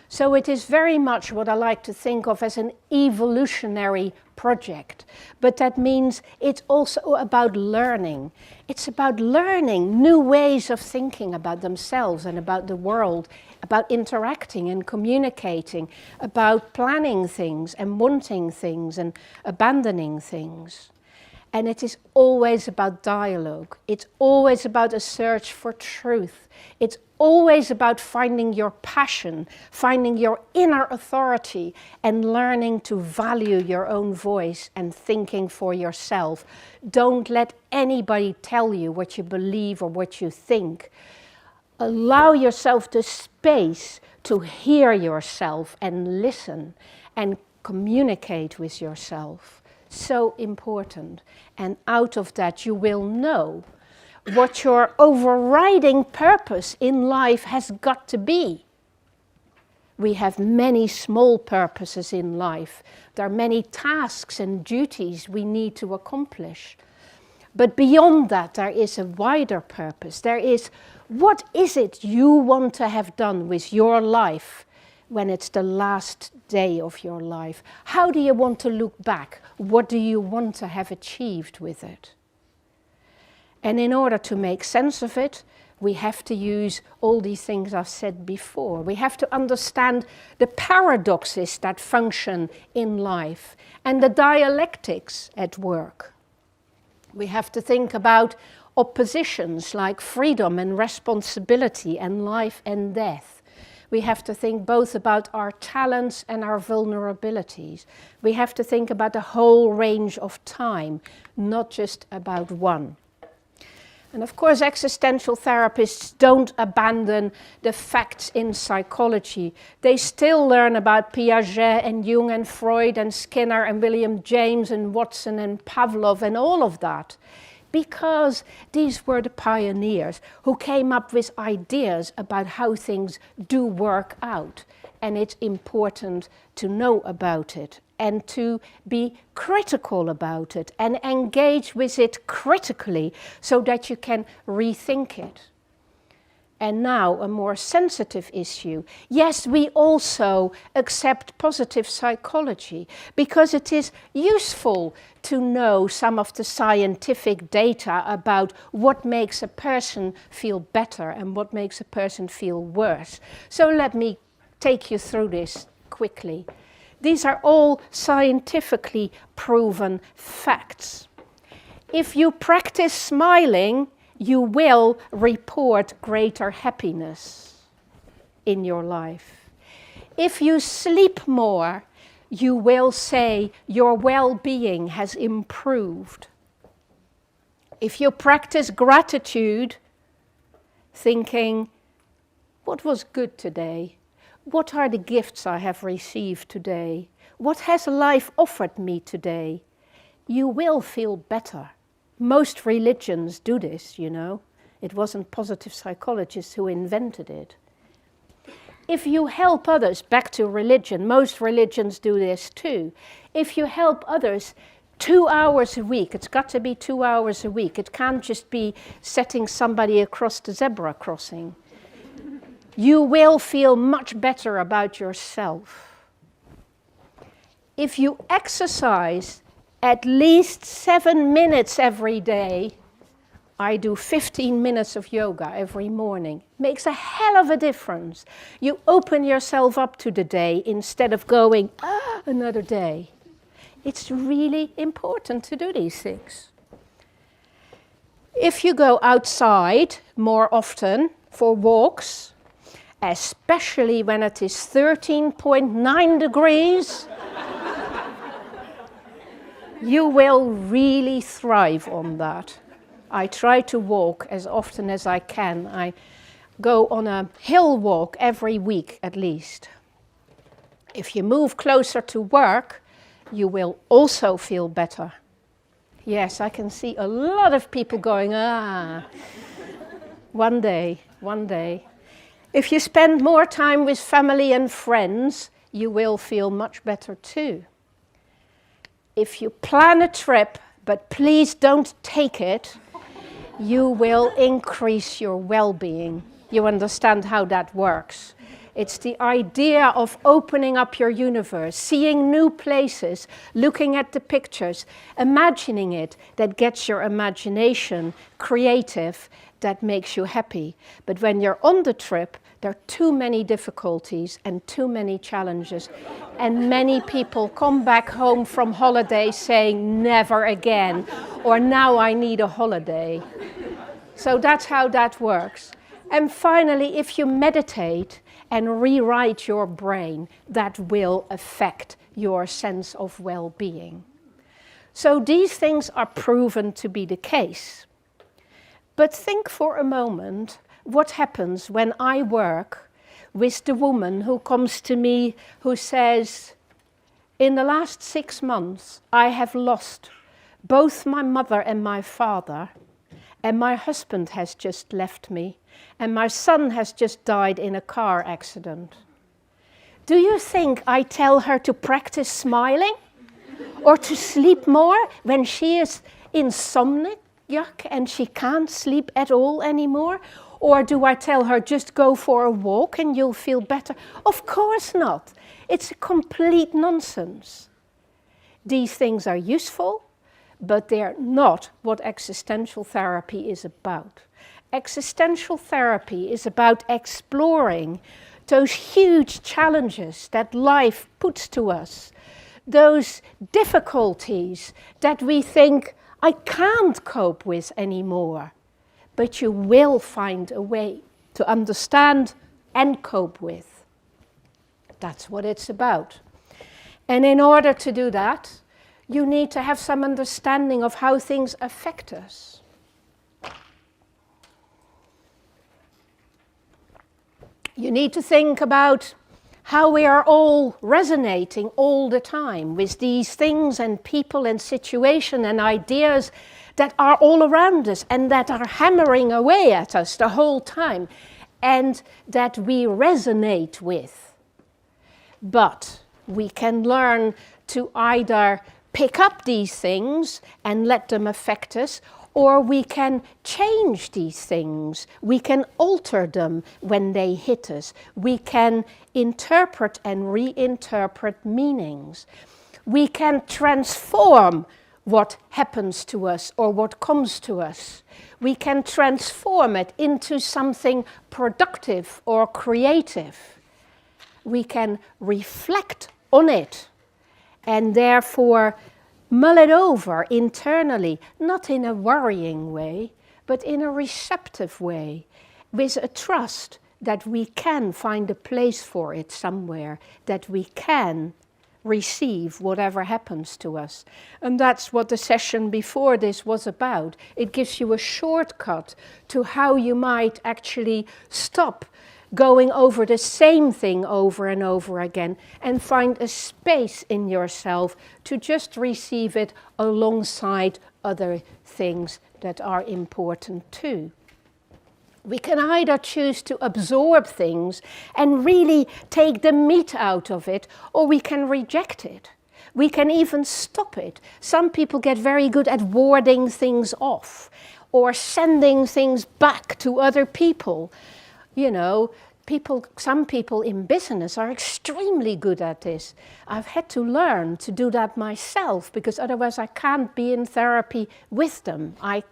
So it is very much what I like to think of as an evolutionary project. But that means it's also about learning. It's about learning new ways of thinking about themselves and about the world, about interacting and communicating, about planning things and wanting things and abandoning things. And it is always about dialogue. It's always about a search for truth. It's always about finding your passion, finding your inner authority, and learning to value your own voice and thinking for yourself. Don't let anybody tell you what you believe or what you think. Allow yourself the space to hear yourself and listen and communicate with yourself. So important. And out of that you will know what your overriding purpose in life has got to be. We have many small purposes in life. There are many tasks and duties we need to accomplish. But beyond that, there is a wider purpose. There is, what is it you want to have done with your life when it's the last day of your life? How do you want to look back? What do you want to have achieved with it? And in order to make sense of it, we have to use all these things I've said before. We have to understand the paradoxes that function in life and the dialectics at work. We have to think about oppositions like freedom and responsibility and life and death. We have to think both about our talents and our vulnerabilities. We have to think about the whole range of time, not just about one. And of course, existential therapists don't abandon the facts in psychology. They still learn about Piaget and Jung and Freud and Skinner and William James and Watson and Pavlov and all of that, because these were the pioneers who came up with ideas about how things do work out. And it's important to know about it and to be critical about it and engage with it critically so that you can rethink it. And now a more sensitive issue. Yes, we also accept positive psychology because it is useful to know some of the scientific data about what makes a person feel better and what makes a person feel worse. So let me take you through this quickly. These are all scientifically proven facts. If you practice smiling, you will report greater happiness in your life. If you sleep more, you will say your well-being has improved. If you practice gratitude, thinking, what was good today? What are the gifts I have received today? What has life offered me today? You will feel better. Most religions do this, you know. It wasn't positive psychologists who invented it. If you help others, back to religion, most religions do this too. If you help others 2 hours a week, it's got to be 2 hours a week. It can't just be setting somebody across the zebra crossing. You will feel much better about yourself. If you exercise at least 7 minutes every day. I do 15 minutes of yoga every morning. Makes a hell of a difference. You open yourself up to the day instead of going, another day. It's really important to do these things. If you go outside more often for walks, especially when it is 13.9 degrees, you will really thrive on that. I try to walk as often as I can. I go on a hill walk every week at least. If you move closer to work, you will also feel better. Yes, I can see a lot of people going, one day, one day. If you spend more time with family and friends, you will feel much better too. If you plan a trip, but please don't take it, you will increase your well-being. You understand how that works. It's the idea of opening up your universe, seeing new places, looking at the pictures, imagining it, that gets your imagination creative, that makes you happy. But when you're on the trip, there are too many difficulties and too many challenges. And many people come back home from holiday saying, never again, or now I need a holiday. So that's how that works. And finally, if you meditate and rewrite your brain, that will affect your sense of well-being. So these things are proven to be the case. But think for a moment what happens when I work with the woman who comes to me who says, in the last 6 months, I have lost both my mother and my father, and my husband has just left me, and my son has just died in a car accident. Do you think I tell her to practice smiling or to sleep more when she is insomniac and she can't sleep at all anymore? Or do I tell her just go for a walk and you'll feel better? Of course not. It's a complete nonsense. These things are useful, but they're not what existential therapy is about. Existential therapy is about exploring those huge challenges that life puts to us, those difficulties that we think, I can't cope with anymore. But you will find a way to understand and cope with. That's what it's about. And in order to do that, you need to have some understanding of how things affect us. You need to think about how we are all resonating all the time with these things and people and situations and ideas that are all around us and that are hammering away at us the whole time and that we resonate with. But we can learn to either pick up these things and let them affect us, or we can change these things. We can alter them when they hit us. We can interpret and reinterpret meanings. We can transform what happens to us or what comes to us. We can transform it into something productive or creative. We can reflect on it and therefore mull it over internally, not in a worrying way, but in a receptive way, with a trust that we can find a place for it somewhere, that we can receive whatever happens to us. And that's what the session before this was about. It gives you a shortcut to how you might actually stop going over the same thing over and over again and find a space in yourself to just receive it alongside other things that are important too. We can either choose to absorb things and really take the meat out of it, or we can reject it. We can even stop it. Some people get very good at warding things off or sending things back to other people. You know, some people in business are extremely good at this. I've had to learn to do that myself because otherwise I can't be in therapy with them. I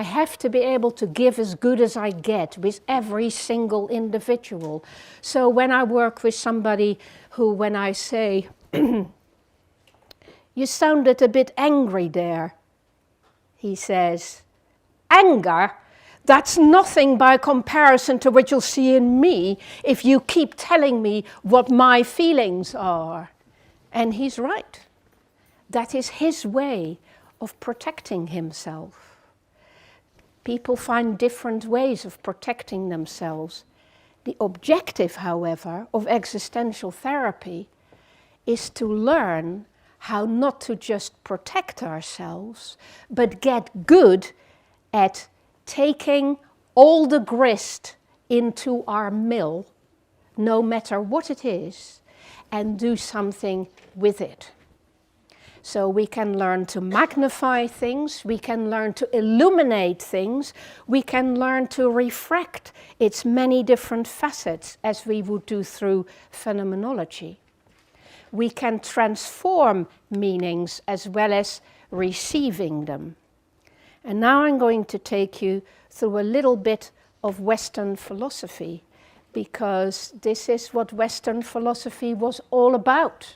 have to be able to give as good as I get with every single individual. So when I work with somebody who, when I say, you sounded a bit angry there, he says, anger? That's nothing by comparison to what you'll see in me if you keep telling me what my feelings are. And he's right. That is his way of protecting himself. People find different ways of protecting themselves. The objective, however, of existential therapy is to learn how not to just protect ourselves, but get good at taking all the grist into our mill, no matter what it is, and do something with it. So we can learn to magnify things, we can learn to illuminate things, we can learn to refract its many different facets as we would do through phenomenology. We can transform meanings as well as receiving them. And now I'm going to take you through a little bit of Western philosophy, because this is what Western philosophy was all about.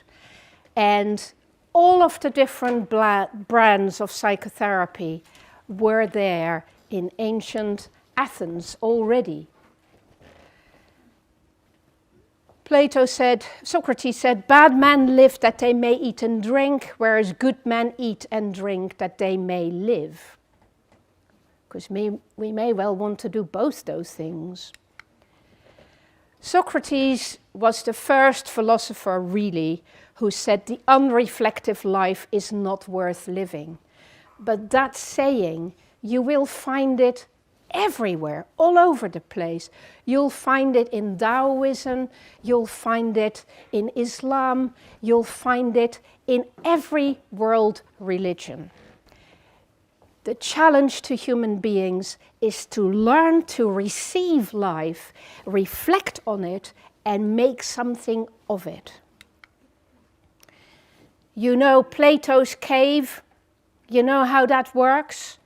And all of the different brands of psychotherapy were there in ancient Athens already. Socrates said, bad men live that they may eat and drink, whereas good men eat and drink that they may live. Because we may well want to do both those things. Socrates was the first philosopher, really, who said the unreflective life is not worth living. But that saying, you will find it everywhere, all over the place. You'll find it in Taoism, you'll find it in Islam, you'll find it in every world religion. The challenge to human beings is to learn to receive life, reflect on it, and make something of it. You know Plato's cave? You know how that works?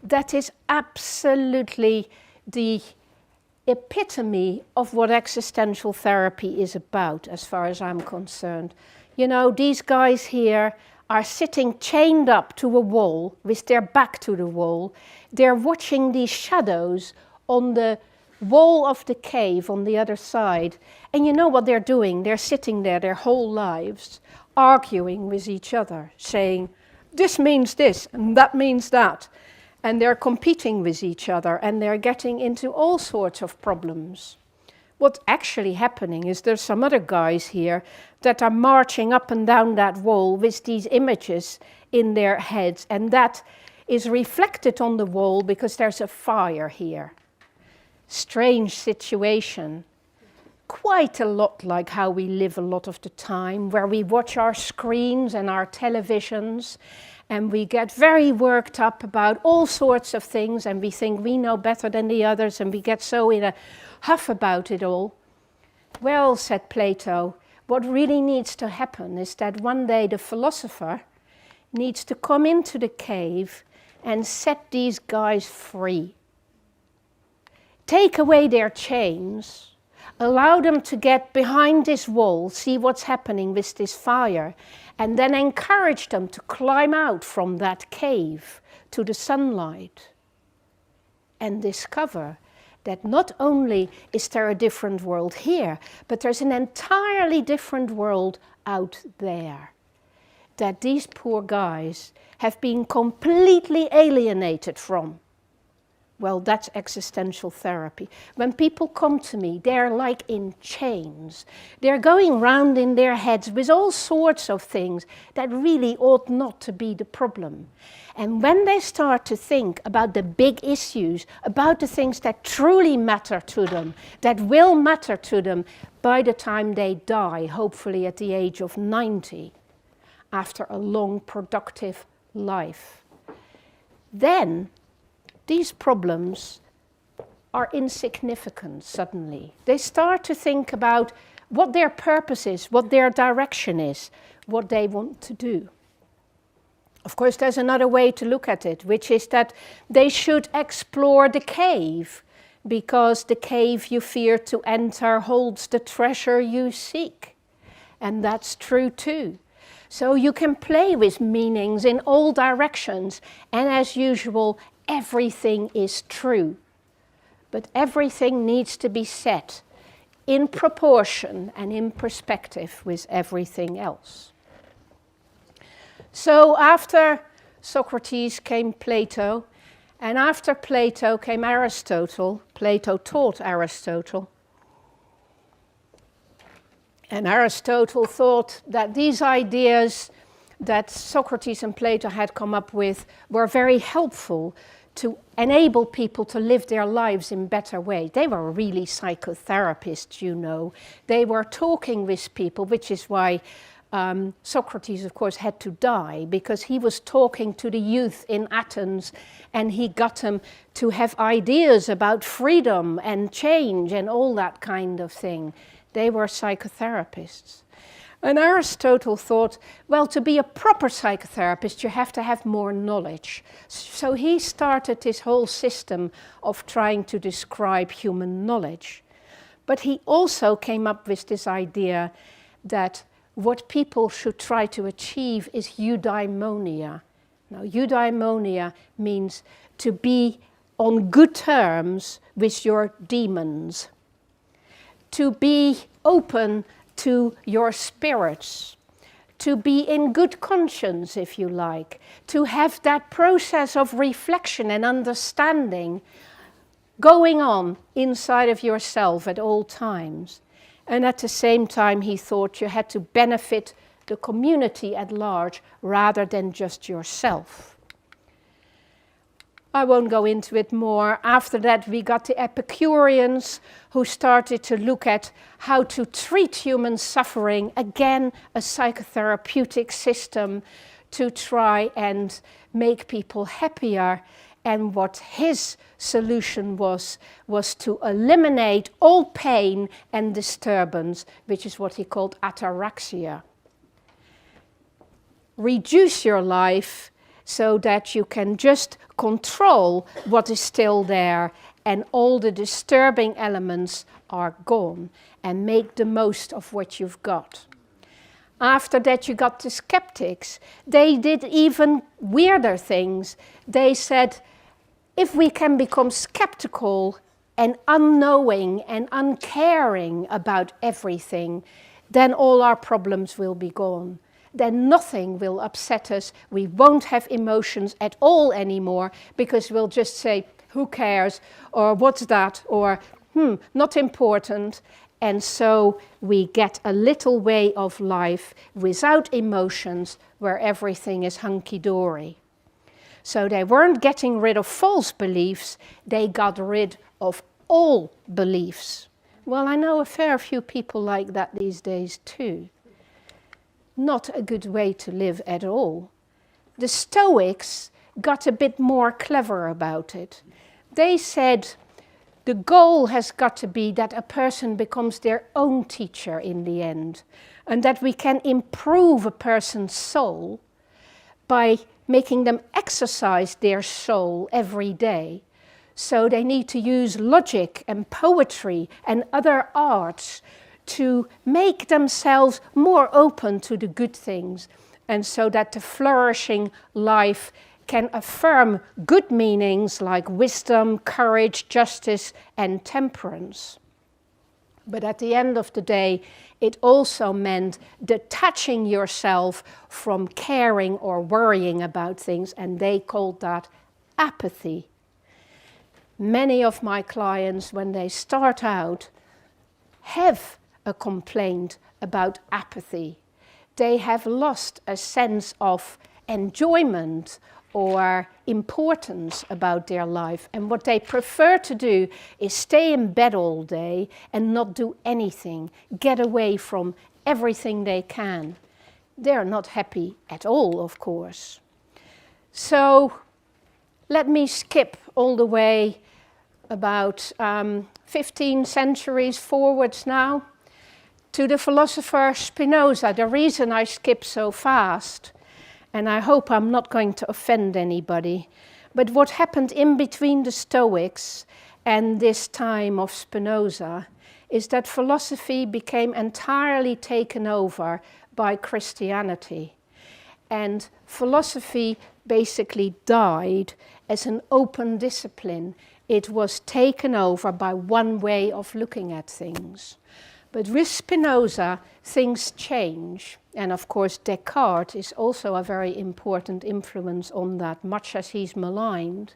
That is absolutely the epitome of what existential therapy is about, as far as I'm concerned. You know, these guys here are sitting chained up to a wall with their back to the wall. They're watching these shadows on the wall of the cave on the other side. And you know what they're doing? They're sitting there their whole lives, arguing with each other, saying, this means this and that means that. And they're competing with each other and they're getting into all sorts of problems. What's actually happening is there's some other guys here that are marching up and down that wall with these images in their heads, and that is reflected on the wall because there's a fire here. Strange situation. Quite a lot like how we live a lot of the time, where we watch our screens and our televisions and we get very worked up about all sorts of things and we think we know better than the others and we get so in a huff about it all. Well, said Plato, what really needs to happen is that one day the philosopher needs to come into the cave and set these guys free. Take away their chains, allow them to get behind this wall, see what's happening with this fire, and then encourage them to climb out from that cave to the sunlight and discover that not only is there a different world here, but there's an entirely different world out there that these poor guys have been completely alienated from. Well, that's existential therapy. When people come to me, they're like in chains. They're going round in their heads with all sorts of things that really ought not to be the problem. And when they start to think about the big issues, about the things that truly matter to them, that will matter to them by the time they die, hopefully at the age of 90, after a long, productive life, then these problems are insignificant suddenly. They start to think about what their purpose is, what their direction is, what they want to do. Of course, there's another way to look at it, which is that they should explore the cave, because the cave you fear to enter holds the treasure you seek. And that's true too. So you can play with meanings in all directions, and as usual, everything is true. But everything needs to be set in proportion and in perspective with everything else. So after Socrates came Plato, and after Plato came Aristotle. Plato taught Aristotle. And Aristotle thought that these ideas that Socrates and Plato had come up with were very helpful to enable people to live their lives in better ways. They were really psychotherapists, you know. They were talking with people, which is why Socrates, of course, had to die, because he was talking to the youth in Athens, and he got them to have ideas about freedom and change and all that kind of thing. They were psychotherapists. And Aristotle thought, well, to be a proper psychotherapist, you have to have more knowledge. So he started this whole system of trying to describe human knowledge. But he also came up with this idea that what people should try to achieve is eudaimonia. Now, eudaimonia means to be on good terms with your demons, to be open to your spirits, to be in good conscience, if you like, to have that process of reflection and understanding going on inside of yourself at all times. And at the same time, he thought you had to benefit the community at large rather than just yourself. I won't go into it more. After that, we got the Epicureans, who started to look at how to treat human suffering, again, a psychotherapeutic system to try and make people happier. And what his solution was to eliminate all pain and disturbance, which is what he called ataraxia. Reduce your life so that you can just control what is still there, and all the disturbing elements are gone, and make the most of what you've got. After that, you got the skeptics. They did even weirder things. They said, if we can become skeptical and unknowing and uncaring about everything, then all our problems will be gone. Then nothing will upset us. We won't have emotions at all anymore, because we'll just say, who cares? Or what's that? Or, not important. And so we get a little way of life without emotions, where everything is hunky-dory. So they weren't getting rid of false beliefs, they got rid of all beliefs. Well, I know a fair few people like that these days too. Not a good way to live at all. The Stoics got a bit more clever about it. They said the goal has got to be that a person becomes their own teacher in the end, and that we can improve a person's soul by making them exercise their soul every day. So they need to use logic and poetry and other arts to make themselves more open to the good things, and so that the flourishing life can affirm good meanings like wisdom, courage, justice, and temperance. But at the end of the day, it also meant detaching yourself from caring or worrying about things, and they called that apathy. Many of my clients, when they start out, have a complaint about apathy. They have lost a sense of enjoyment or importance about their life, and what they prefer to do is stay in bed all day and not do anything, get away from everything they can. They're not happy at all, of course. So let me skip all the way about 15 centuries forwards now, to the philosopher Spinoza. The reason I skip so fast, and I hope I'm not going to offend anybody, but what happened in between the Stoics and this time of Spinoza is that philosophy became entirely taken over by Christianity. And philosophy basically died as an open discipline. It was taken over by one way of looking at things. But with Spinoza, things change. And of course, Descartes is also a very important influence on that, much as he's maligned.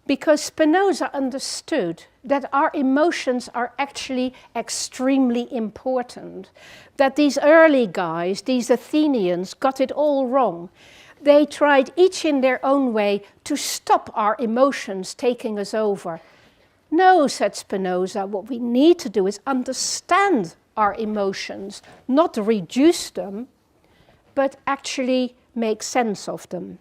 Because Spinoza understood that our emotions are actually extremely important. That these early guys, these Athenians, got it all wrong. They tried each in their own way to stop our emotions taking us over. No, said Spinoza, what we need to do is understand our emotions, not reduce them, but actually make sense of them.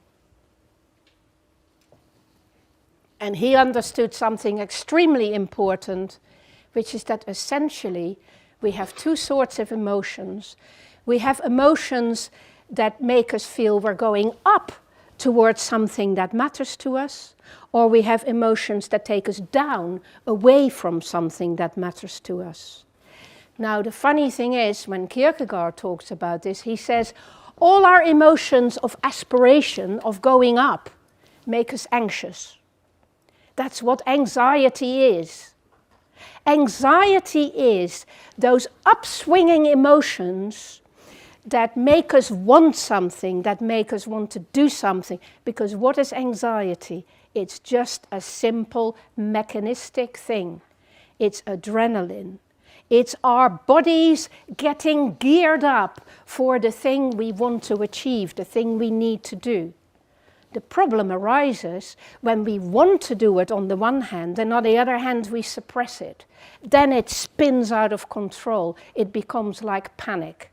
And he understood something extremely important, which is that essentially we have two sorts of emotions. We have emotions that make us feel we're going up towards something that matters to us, or we have emotions that take us down, away from something that matters to us. Now, the funny thing is, when Kierkegaard talks about this, he says, all our emotions of aspiration, of going up, make us anxious. That's what anxiety is. Anxiety is those upswinging emotions that make us want something, that make us want to do something. Because what is anxiety? It's just a simple mechanistic thing. It's adrenaline. It's our bodies getting geared up for the thing we want to achieve, the thing we need to do. The problem arises when we want to do it on the one hand, and on the other hand we suppress it. Then it spins out of control. It becomes like panic.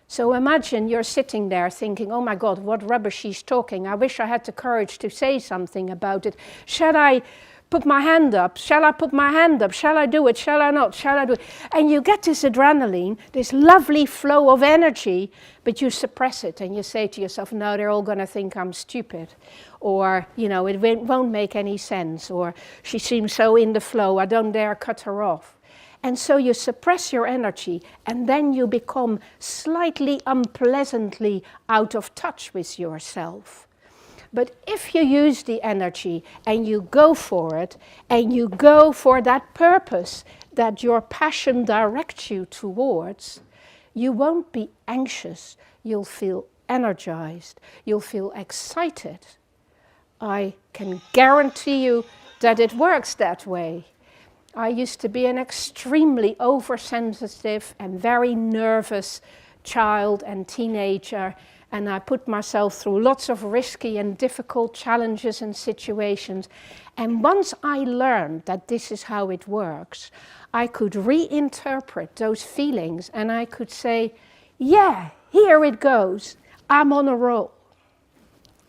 So imagine you're sitting there thinking, oh my God, what rubbish she's talking. I wish I had the courage to say something about it. Shall I put my hand up? Shall I put my hand up? Shall I do it? Shall I not? Shall I do it? And you get this adrenaline, this lovely flow of energy, but you suppress it and you say to yourself, no, they're all going to think I'm stupid. Or, you know, it won't make any sense. Or she seems so in the flow, I don't dare cut her off. And so you suppress your energy, and then you become slightly unpleasantly out of touch with yourself. But if you use the energy and you go for it, and you go for that purpose that your passion directs you towards, you won't be anxious. You'll feel energized. You'll feel excited. I can guarantee you that it works that way. I used to be an extremely oversensitive and very nervous child and teenager, and I put myself through lots of risky and difficult challenges and situations. And once I learned that this is how it works, I could reinterpret those feelings and I could say, yeah, here it goes. I'm on a roll.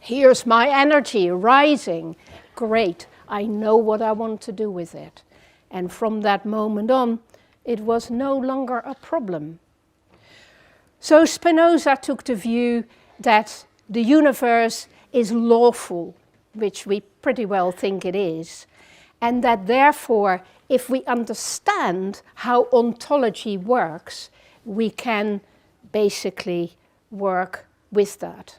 Here's my energy rising. Great, I know what I want to do with it. And from that moment on, it was no longer a problem. So Spinoza took the view that the universe is lawful, which we pretty well think it is, and that therefore, if we understand how ontology works, we can basically work with that.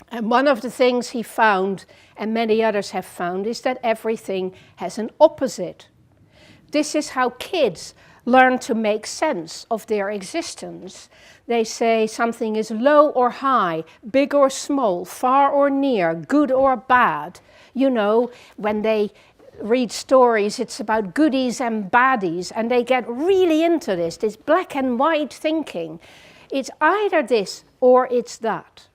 And one of the things he found, and many others have found, is that everything has an opposite. This is how kids learn to make sense of their existence. They say something is low or high, big or small, far or near, good or bad. You know, when they read stories, it's about goodies and baddies, and they get really into this black and white thinking. It's either this or it's that.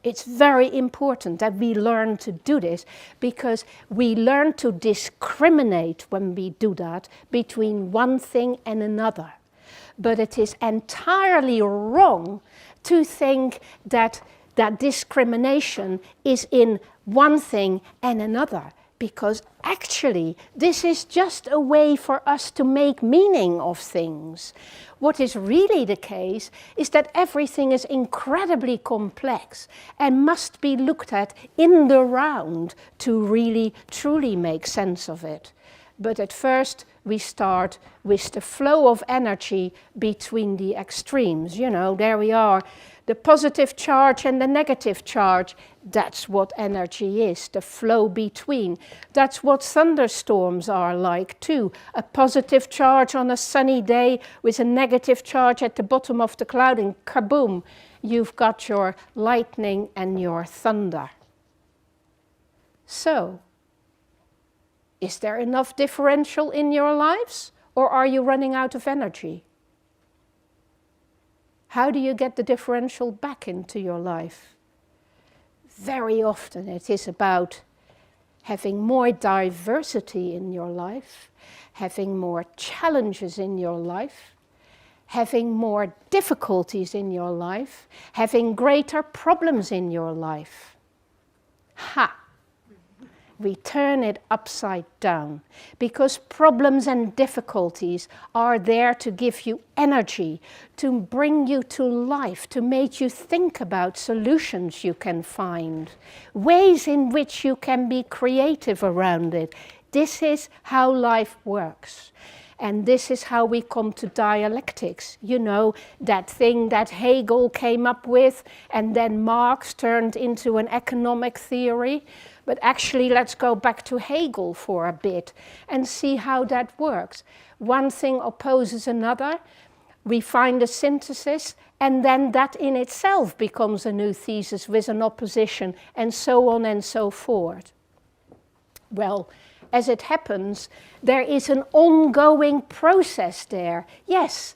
It's very important that we learn to do this, because we learn to discriminate when we do that between one thing and another. But it is entirely wrong to think that that discrimination is in one thing and another, because actually this is just a way for us to make meaning of things. What is really the case is that everything is incredibly complex and must be looked at in the round to really truly make sense of it. But at first we start with the flow of energy between the extremes. You know, there we are. The positive charge and the negative charge, that's what energy is, the flow between. That's what thunderstorms are like too. A positive charge on a sunny day with a negative charge at the bottom of the cloud, and kaboom, you've got your lightning and your thunder. So, is there enough differential in your lives, or are you running out of energy? How do you get the differential back into your life? Very often it is about having more diversity in your life, having more challenges in your life, having more difficulties in your life, having greater problems in your life. Ha! We turn it upside down, because problems and difficulties are there to give you energy, to bring you to life, to make you think about solutions you can find, ways in which you can be creative around it. This is how life works. And this is how we come to dialectics. You know, that thing that Hegel came up with and then Marx turned into an economic theory. But actually, let's go back to Hegel for a bit and see how that works. One thing opposes another, we find a synthesis, and then that in itself becomes a new thesis with an opposition, and so on and so forth. Well, as it happens, there is an ongoing process there. Yes,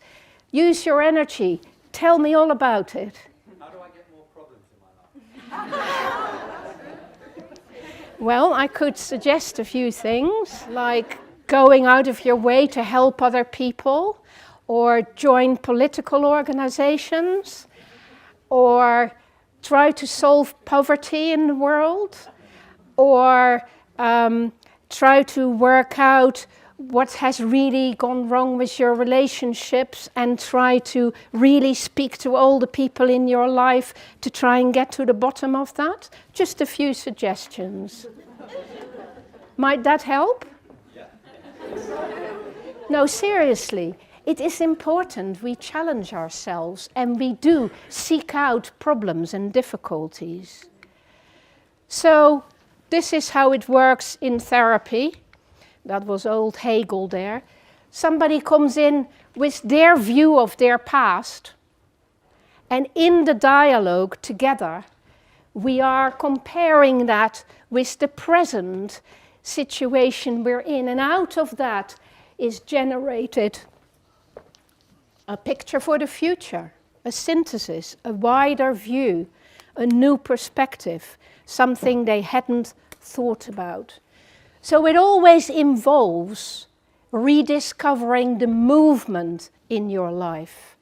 use your energy. Tell me all about it. How do I get more problems in my life? Well, I could suggest a few things, like going out of your way to help other people, or join political organizations, or try to solve poverty in the world, or try to work out what has really gone wrong with your relationships and try to really speak to all the people in your life to try and get to the bottom of that. Just a few suggestions. Might that help? Yeah. No, seriously. It is important we challenge ourselves and we do seek out problems and difficulties. So this is how it works in therapy. That was old Hegel there. Somebody comes in with their view of their past, and in the dialogue together, we are comparing that with the present situation we're in, and out of that is generated a picture for the future, a synthesis, a wider view, a new perspective, something they hadn't thought about. So it always involves rediscovering the movement in your life,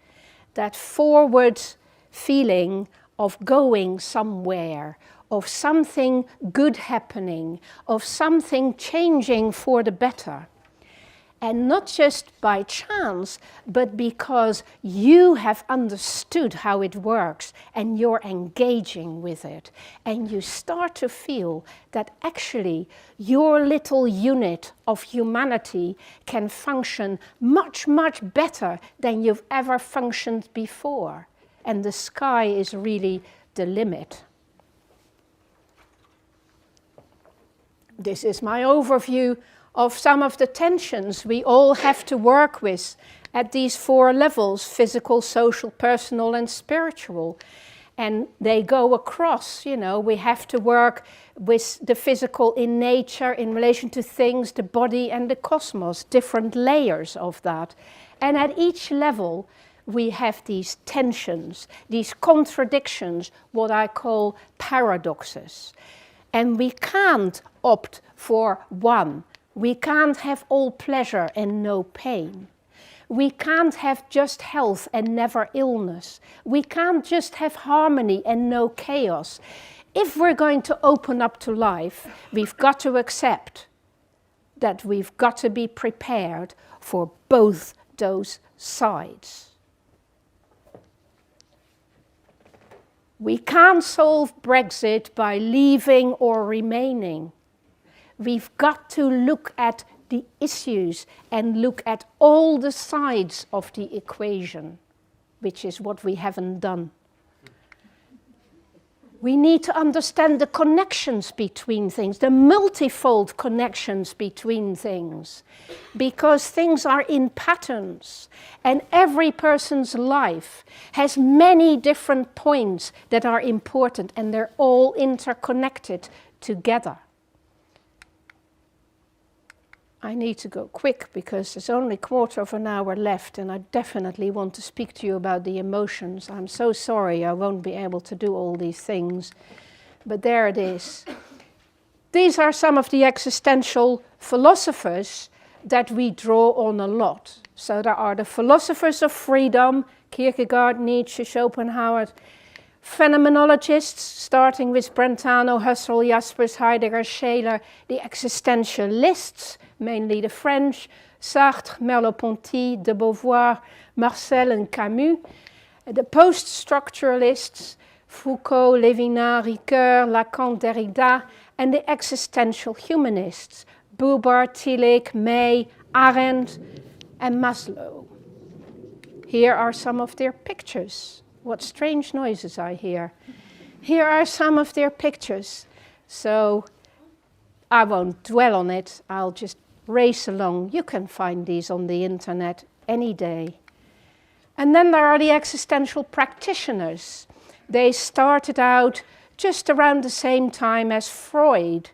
that forward feeling of going somewhere, of something good happening, of something changing for the better. And not just by chance, but because you have understood how it works and you're engaging with it. And you start to feel that actually your little unit of humanity can function much, much better than you've ever functioned before. And the sky is really the limit. This is my overview of some of the tensions we all have to work with at these 4 levels: physical, social, personal, and spiritual. And they go across, you know, we have to work with the physical in nature in relation to things, the body and the cosmos, different layers of that. And at each level, we have these tensions, these contradictions, what I call paradoxes. And we can't opt for one. We can't have all pleasure and no pain. We can't have just health and never illness. We can't just have harmony and no chaos. if we're going to open up to life, we've got to accept that we've got to be prepared for both those sides. We can't solve Brexit by leaving or remaining. We've got to look at the issues and look at all the sides of the equation, which is what we haven't done. We need to understand the connections between things, the multifold connections between things, because things are in patterns, and every person's life has many different points that are important, and they're all interconnected together. I need to go quick because there's only a quarter of an hour left, and I definitely want to speak to you about the emotions. I'm so sorry I won't be able to do all these things, but there it is. These are some of the existential philosophers that we draw on a lot. So there are the philosophers of freedom, Kierkegaard, Nietzsche, Schopenhauer, phenomenologists, starting with Brentano, Husserl, Jaspers, Heidegger, Scheler, the existentialists, mainly the French, Sartre, Merleau-Ponty, de Beauvoir, Marcel and Camus, the post-structuralists, Foucault, Lévinas, Ricoeur, Lacan, Derrida, and the existential humanists, Buber, Tillich, May, Arendt, and Maslow. Here are some of their pictures. What strange noises I hear. Here are some of their pictures. So I won't dwell on it. I'll just race along. You can find these on the internet any day. And then there are the existential practitioners. They started out just around the same time as Freud,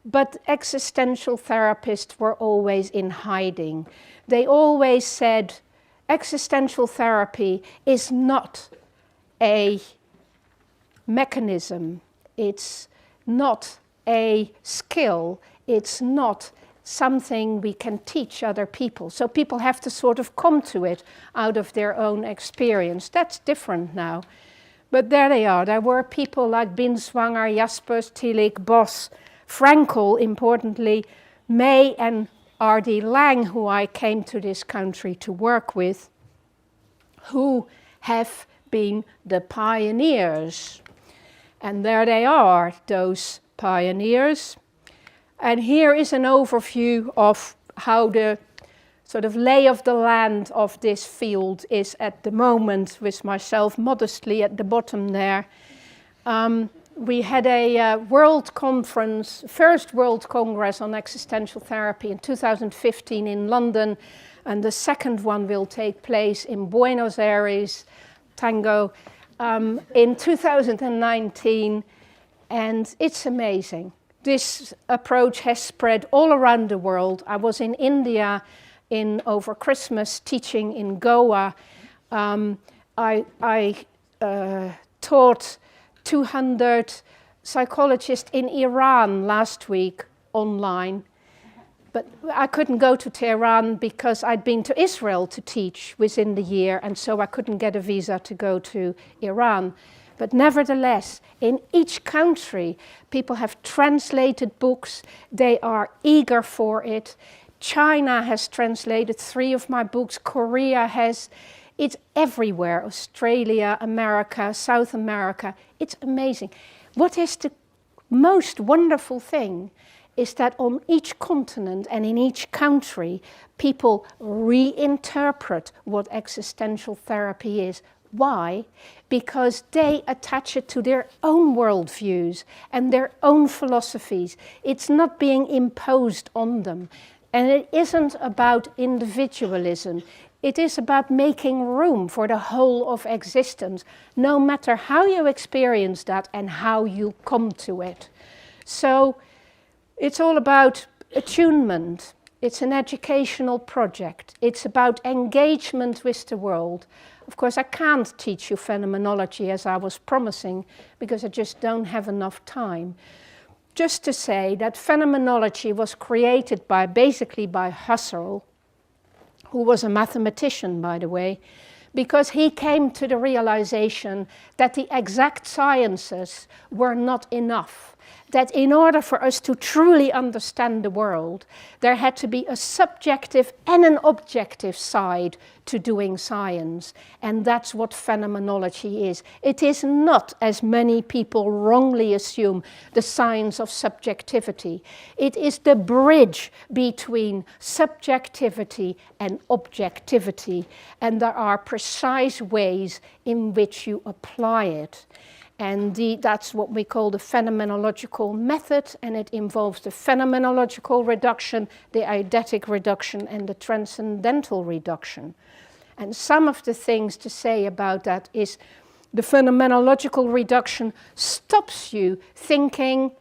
but existential therapists were always in hiding. They always said existential therapy is not a mechanism, it's not a skill, it's not something we can teach other people. So people have to sort of come to it out of their own experience. That's different now. But there they are. There were people like Binswanger, Jaspers, Tillich, Boss, Frankl, importantly, May and R.D. Laing, who I came to this country to work with, who have been the pioneers. And there they are, those pioneers. And here is an overview of how the sort of lay of the land of this field is at the moment, with myself modestly at the bottom there. We had a world conference, first World Congress on Existential Therapy in 2015 in London, and the second one will take place in Buenos Aires, Tango, in 2019, and it's amazing. This approach has spread all around the world. I was in India over Christmas teaching in Goa. I taught 200 psychologists in Iran last week online. But I couldn't go to Tehran because I'd been to Israel to teach within the year, and so I couldn't get a visa to go to Iran. But nevertheless, in each country, people have translated books. They are eager for it. China has translated 3 of my books. Korea has. It's everywhere. Australia, America, South America. It's amazing. What is the most wonderful thing is that on each continent and in each country, people reinterpret what existential therapy is. Why? Because they attach it to their own worldviews and their own philosophies. It's not being imposed on them. And it isn't about individualism. It is about making room for the whole of existence, no matter how you experience that and how you come to it. So it's all about attunement. It's an educational project. It's about engagement with the world. Of course, I can't teach you phenomenology as I was promising because I just don't have enough time. Just to say that phenomenology was created basically by Husserl, who was a mathematician, by the way, because he came to the realization that the exact sciences were not enough. That in order for us to truly understand the world, there had to be a subjective and an objective side to doing science. And that's what phenomenology is. It is not, as many people wrongly assume, the science of subjectivity. It is the bridge between subjectivity and objectivity. And there are precise ways in which you apply it. And that's what we call the phenomenological method, and it involves the phenomenological reduction, the eidetic reduction, and the transcendental reduction. And some of the things to say about that is the phenomenological reduction stops you thinking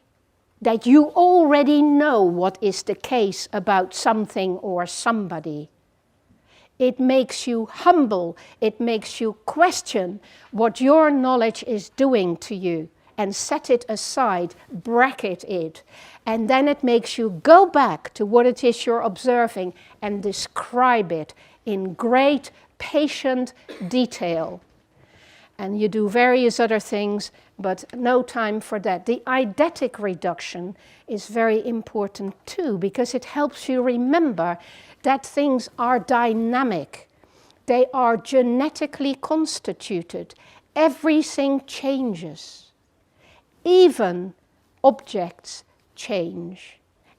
that you already know what is the case about something or somebody. It makes you humble, it makes you question what your knowledge is doing to you and set it aside, bracket it, and then it makes you go back to what it is you're observing and describe it in great, patient detail. And you do various other things, but no time for that. The eidetic reduction is very important too, because it helps you remember that things are dynamic. They are genetically constituted. Everything changes. Even objects change.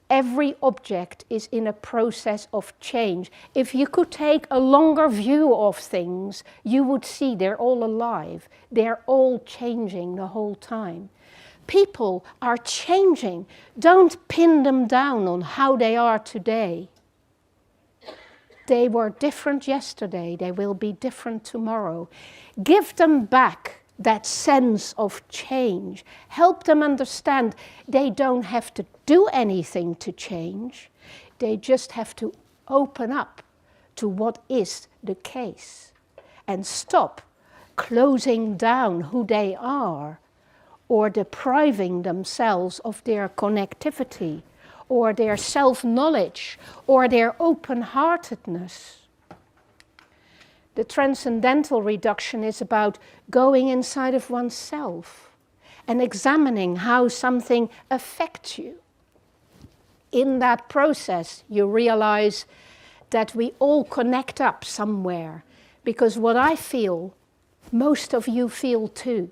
Every object is in a process of change. If you could take a longer view of things, you would see they're all alive. They're all changing the whole time. People are changing. Don't pin them down on how they are today. They were different yesterday, they will be different tomorrow. Give them back that sense of change. Help them understand they don't have to do anything to change. They just have to open up to what is the case and stop closing down who they are or depriving themselves of their connectivity or their self-knowledge, or their open-heartedness. The transcendental reduction is about going inside of oneself and examining how something affects you. In that process, you realize that we all connect up somewhere, because what I feel, most of you feel too.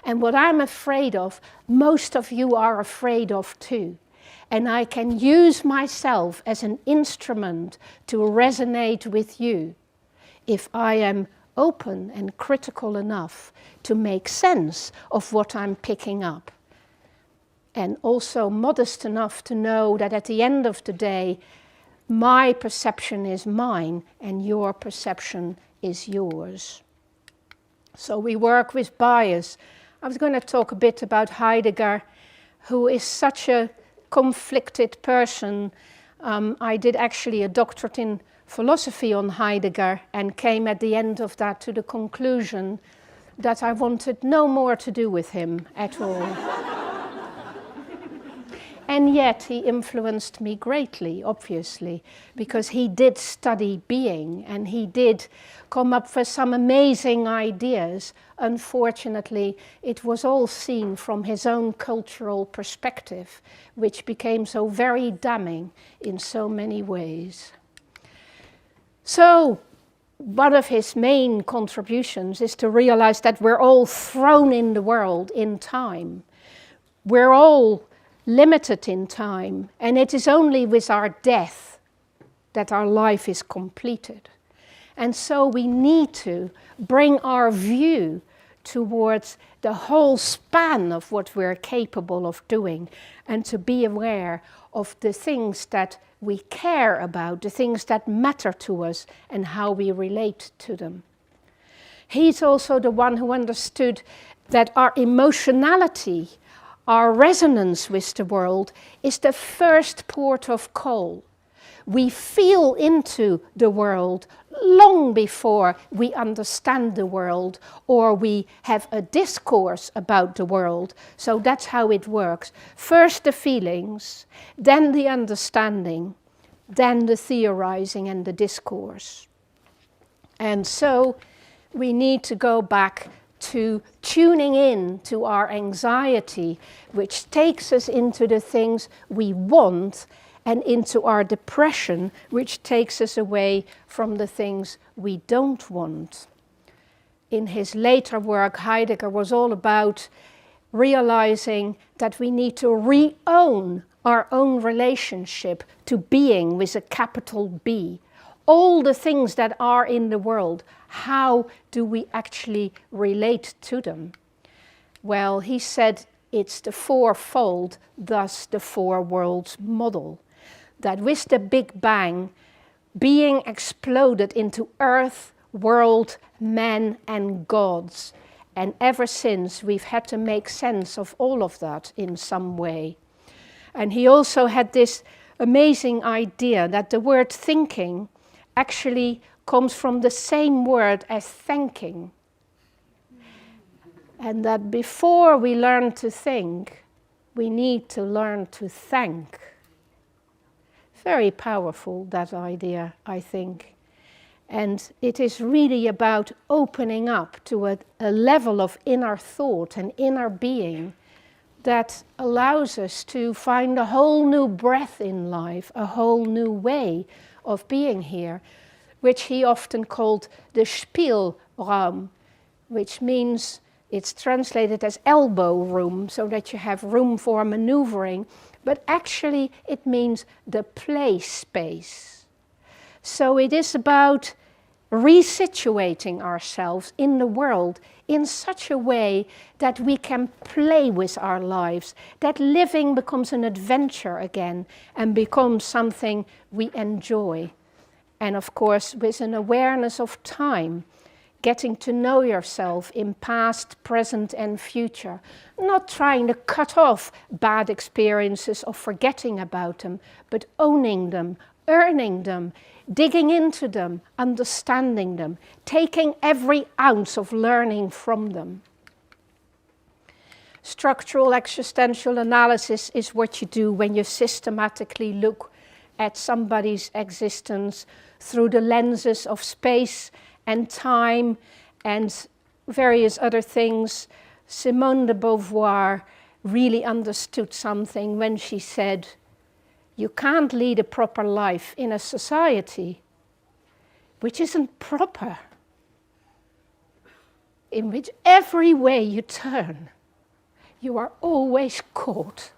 And what I'm afraid of, most of you are afraid of too. And I can use myself as an instrument to resonate with you if I am open and critical enough to make sense of what I'm picking up. And also modest enough to know that at the end of the day, my perception is mine and your perception is yours. So we work with bias. I was going to talk a bit about Heidegger, who is such a conflicted person. I did actually a doctorate in philosophy on Heidegger and came at the end of that to the conclusion that I wanted no more to do with him at all. And yet he influenced me greatly, obviously, because he did study being and he did come up with some amazing ideas. Unfortunately, it was all seen from his own cultural perspective, which became so very damning in so many ways. So, one of his main contributions is to realize that we're all thrown in the world in time. We're all limited in time, and it is only with our death that our life is completed. And so we need to bring our view towards the whole span of what we're capable of doing, and to be aware of the things that we care about, the things that matter to us, and how we relate to them. He's also the one who understood that our emotionality, our resonance with the world, is the first port of call. We feel into the world long before we understand the world or we have a discourse about the world. So that's how it works. First the feelings, then the understanding, then the theorizing and the discourse. And so we need to go back to tuning in to our anxiety, which takes us into the things we want, and into our depression, which takes us away from the things we don't want. In his later work, Heidegger was all about realizing that we need to re-own our own relationship to being with a capital B. All the things that are in the world, how do we actually relate to them? Well, he said it's the fourfold, thus the four worlds model. That with the Big Bang, being exploded into earth, world, men and gods. And ever since, we've had to make sense of all of that in some way. And he also had this amazing idea that the word thinking actually comes from the same word as thanking. And that before we learn to think, we need to learn to thank. Very powerful, that idea, I think. And it is really about opening up to a level of inner thought and inner being that allows us to find a whole new breath in life, a whole new way of being here, which he often called the Spielraum, which means it's translated as elbow room, so that you have room for maneuvering, but actually it means the play space. So it is about resituating ourselves in the world in such a way that we can play with our lives, that living becomes an adventure again and becomes something we enjoy. And of course, with an awareness of time, getting to know yourself in past, present and future, not trying to cut off bad experiences or forgetting about them, but owning them, earning them, digging into them, understanding them, taking every ounce of learning from them. Structural existential analysis is what you do when you systematically look at somebody's existence through the lenses of space and time and various other things. Simone de Beauvoir really understood something when she said, you can't lead a proper life in a society which isn't proper, in which every way you turn, you are always caught,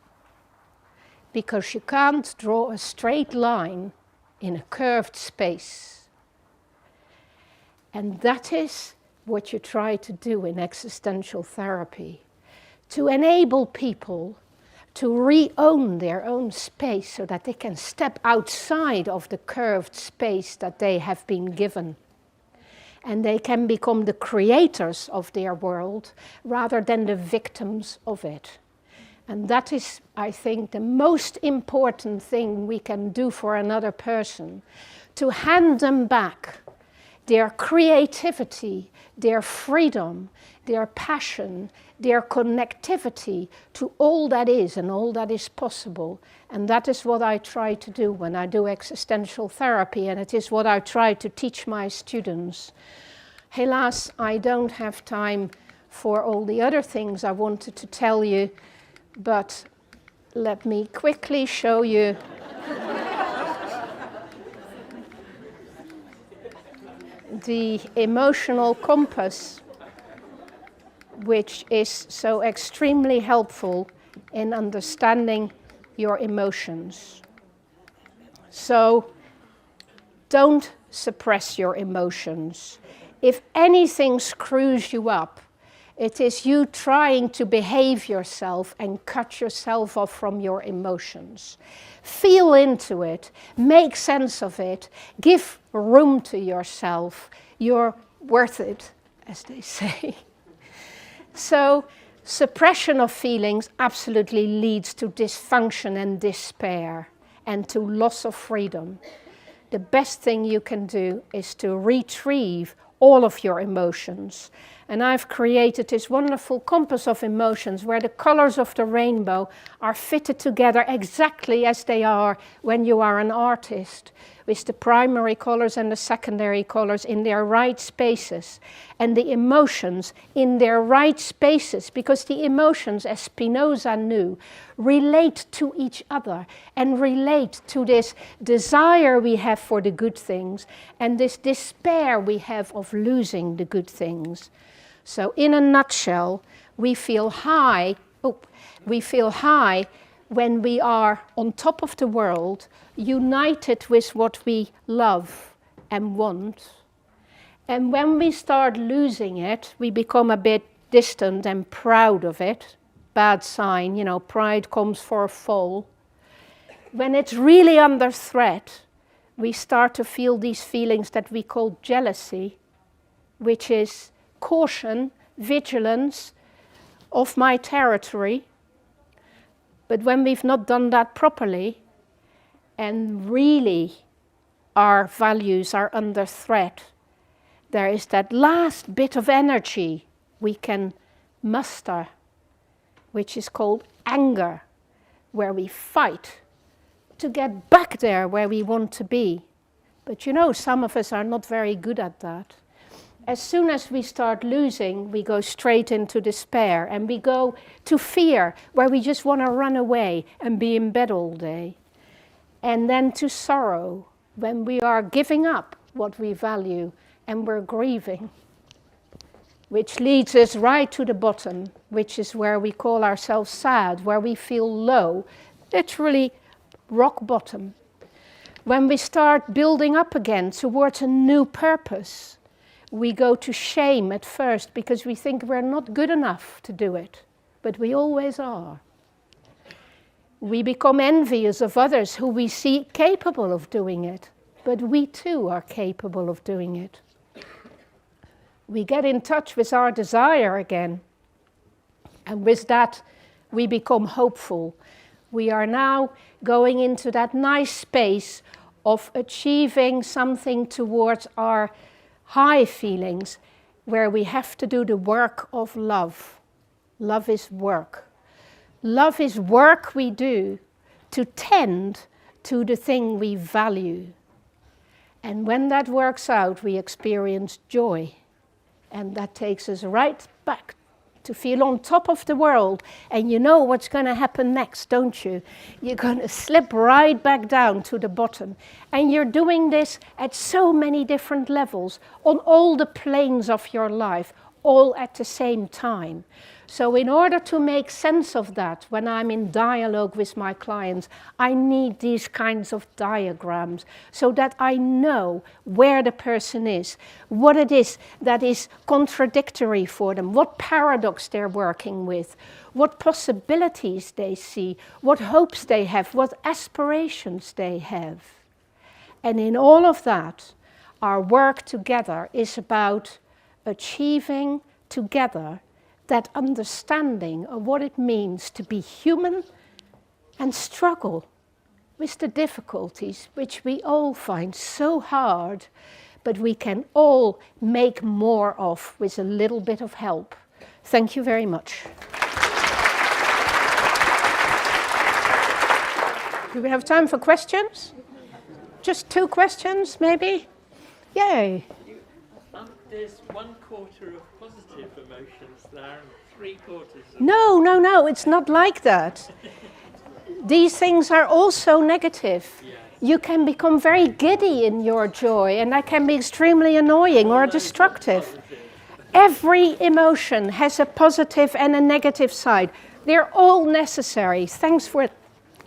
because you can't draw a straight line in a curved space. And that is what you try to do in existential therapy, to enable people to re-own their own space so that they can step outside of the curved space that they have been given. And they can become the creators of their world rather than the victims of it. And that is, I think, the most important thing we can do for another person, to hand them back their creativity, their freedom, their passion, their connectivity to all that is and all that is possible. And that is what I try to do when I do existential therapy, and it is what I try to teach my students. Helaas, I don't have time for all the other things I wanted to tell you, but let me quickly show you the emotional compass, which is so extremely helpful in understanding your emotions. So don't suppress your emotions. If anything screws you up, it is you trying to behave yourself and cut yourself off from your emotions. Feel into it, make sense of it, give room to yourself. You're worth it, as they say. So, suppression of feelings absolutely leads to dysfunction and despair and to loss of freedom. The best thing you can do is to retrieve all of your emotions. And I've created this wonderful compass of emotions where the colors of the rainbow are fitted together exactly as they are when you are an artist, with the primary colors and the secondary colors in their right spaces, and the emotions in their right spaces, because the emotions, as Spinoza knew, relate to each other and relate to this desire we have for the good things and this despair we have of losing the good things. So in a nutshell, we feel high when we are on top of the world, united with what we love and want. And when we start losing it, we become a bit distant and proud of it. Bad sign, you know, pride comes for a fall. When it's really under threat, we start to feel these feelings that we call jealousy, which is caution, vigilance of my territory. But when we've not done that properly, and really our values are under threat, there is that last bit of energy we can muster, which is called anger, where we fight to get back there where we want to be. But you know, some of us are not very good at that. As soon as we start losing, we go straight into despair, and we go to fear, where we just want to run away and be in bed all day. And then to sorrow, when we are giving up what we value and we're grieving, which leads us right to the bottom, which is where we call ourselves sad, where we feel low, literally rock bottom. When we start building up again towards a new purpose, we go to shame at first because we think we're not good enough to do it, but we always are. We become envious of others who we see capable of doing it, but we too are capable of doing it. We get in touch with our desire again, and with that we become hopeful. We are now going into that nice space of achieving something towards our high feelings, where we have to do the work of love. Love is work. Love is work we do to tend to the thing we value. And when that works out, we experience joy. And that takes us right back to feel on top of the world. And you know what's going to happen next, don't you? You're going to slip right back down to the bottom. And you're doing this at so many different levels, on all the planes of your life, all at the same time. So in order to make sense of that, when I'm in dialogue with my clients, I need these kinds of diagrams so that I know where the person is, what it is that is contradictory for them, what paradox they're working with, what possibilities they see, what hopes they have, what aspirations they have. And in all of that, our work together is about achieving together that understanding of what it means to be human and struggle with the difficulties which we all find so hard, but we can all make more of with a little bit of help. Thank you very much. Do we have time for questions? Just 2 questions, maybe? Yay. There's 1/4 of positive emotions there and 3/4 of... No, it's not like that. These things are also negative. Yes. You can become very giddy in your joy, and that can be extremely annoying or destructive. Every emotion has a positive and a negative side. They're all necessary. Thanks for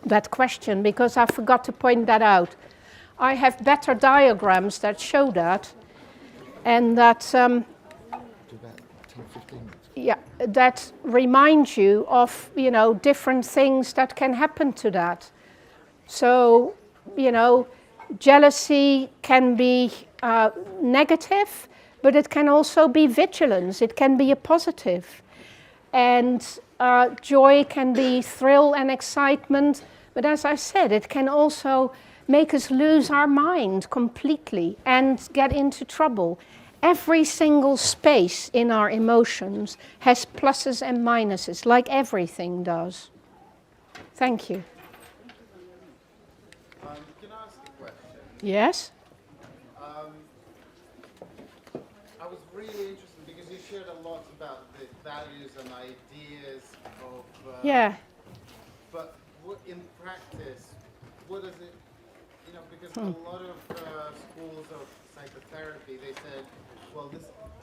that question, because I forgot to point that out. I have better diagrams that show that. And that, that reminds you of, different things that can happen to that. So, jealousy can be negative, but it can also be vigilance. It can be a positive. And joy can be thrill and excitement. But as I said, it can also make us lose our mind completely and get into trouble. every single space in our emotions has pluses and minuses, like everything does. Thank you. Can I ask a question? Yes? I was really interested because you shared a lot about the values and ideas of. Yeah. But in practice, what does it? You know, because a lot of schools of psychotherapy, they said, well,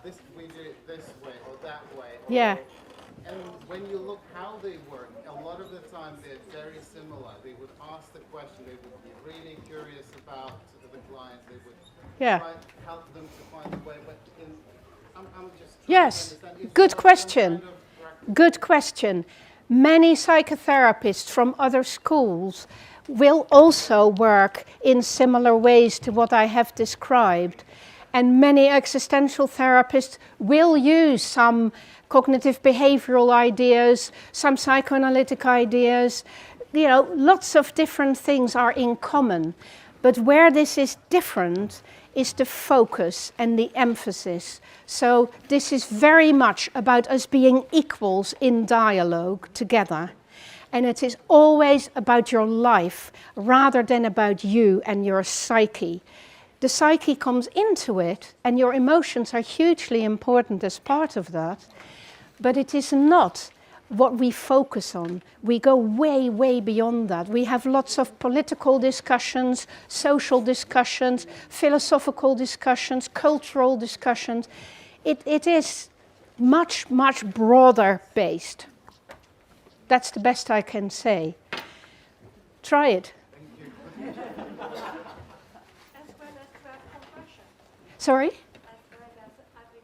this we do it this way or that way. Or, Yeah. And when you look how they work, a lot of the time they're very similar. They would ask the question, they would be really curious about the client, they would try to help them to find a way. But I'm just trying Yes, to understand. good question. Good question. Many psychotherapists from other schools will also work in similar ways to what I have described. And many existential therapists will use some cognitive behavioral ideas, some psychoanalytic ideas. You know, lots of different things are in common. But where this is different is the focus and the emphasis. So this is very much about us being equals in dialogue together. And it is always about your life rather than about you and your psyche. The psyche comes into it, and your emotions are hugely important as part of that. But it is not what we focus on. We go way, way beyond that. We have lots of political discussions, social discussions, philosophical discussions, cultural discussions. It is much, much broader based. That's the best I can say. Try it. As well as compassion. Sorry? As well as having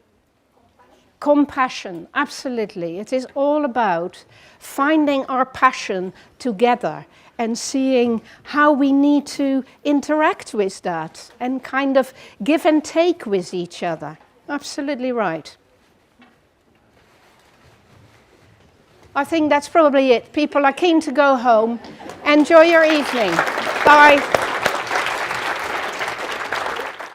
compassion. Compassion, absolutely. It is all about finding our passion together and seeing how we need to interact with that and kind of give and take with each other. Absolutely right. I think that's probably it. People are keen to go home. Enjoy your evening. Bye.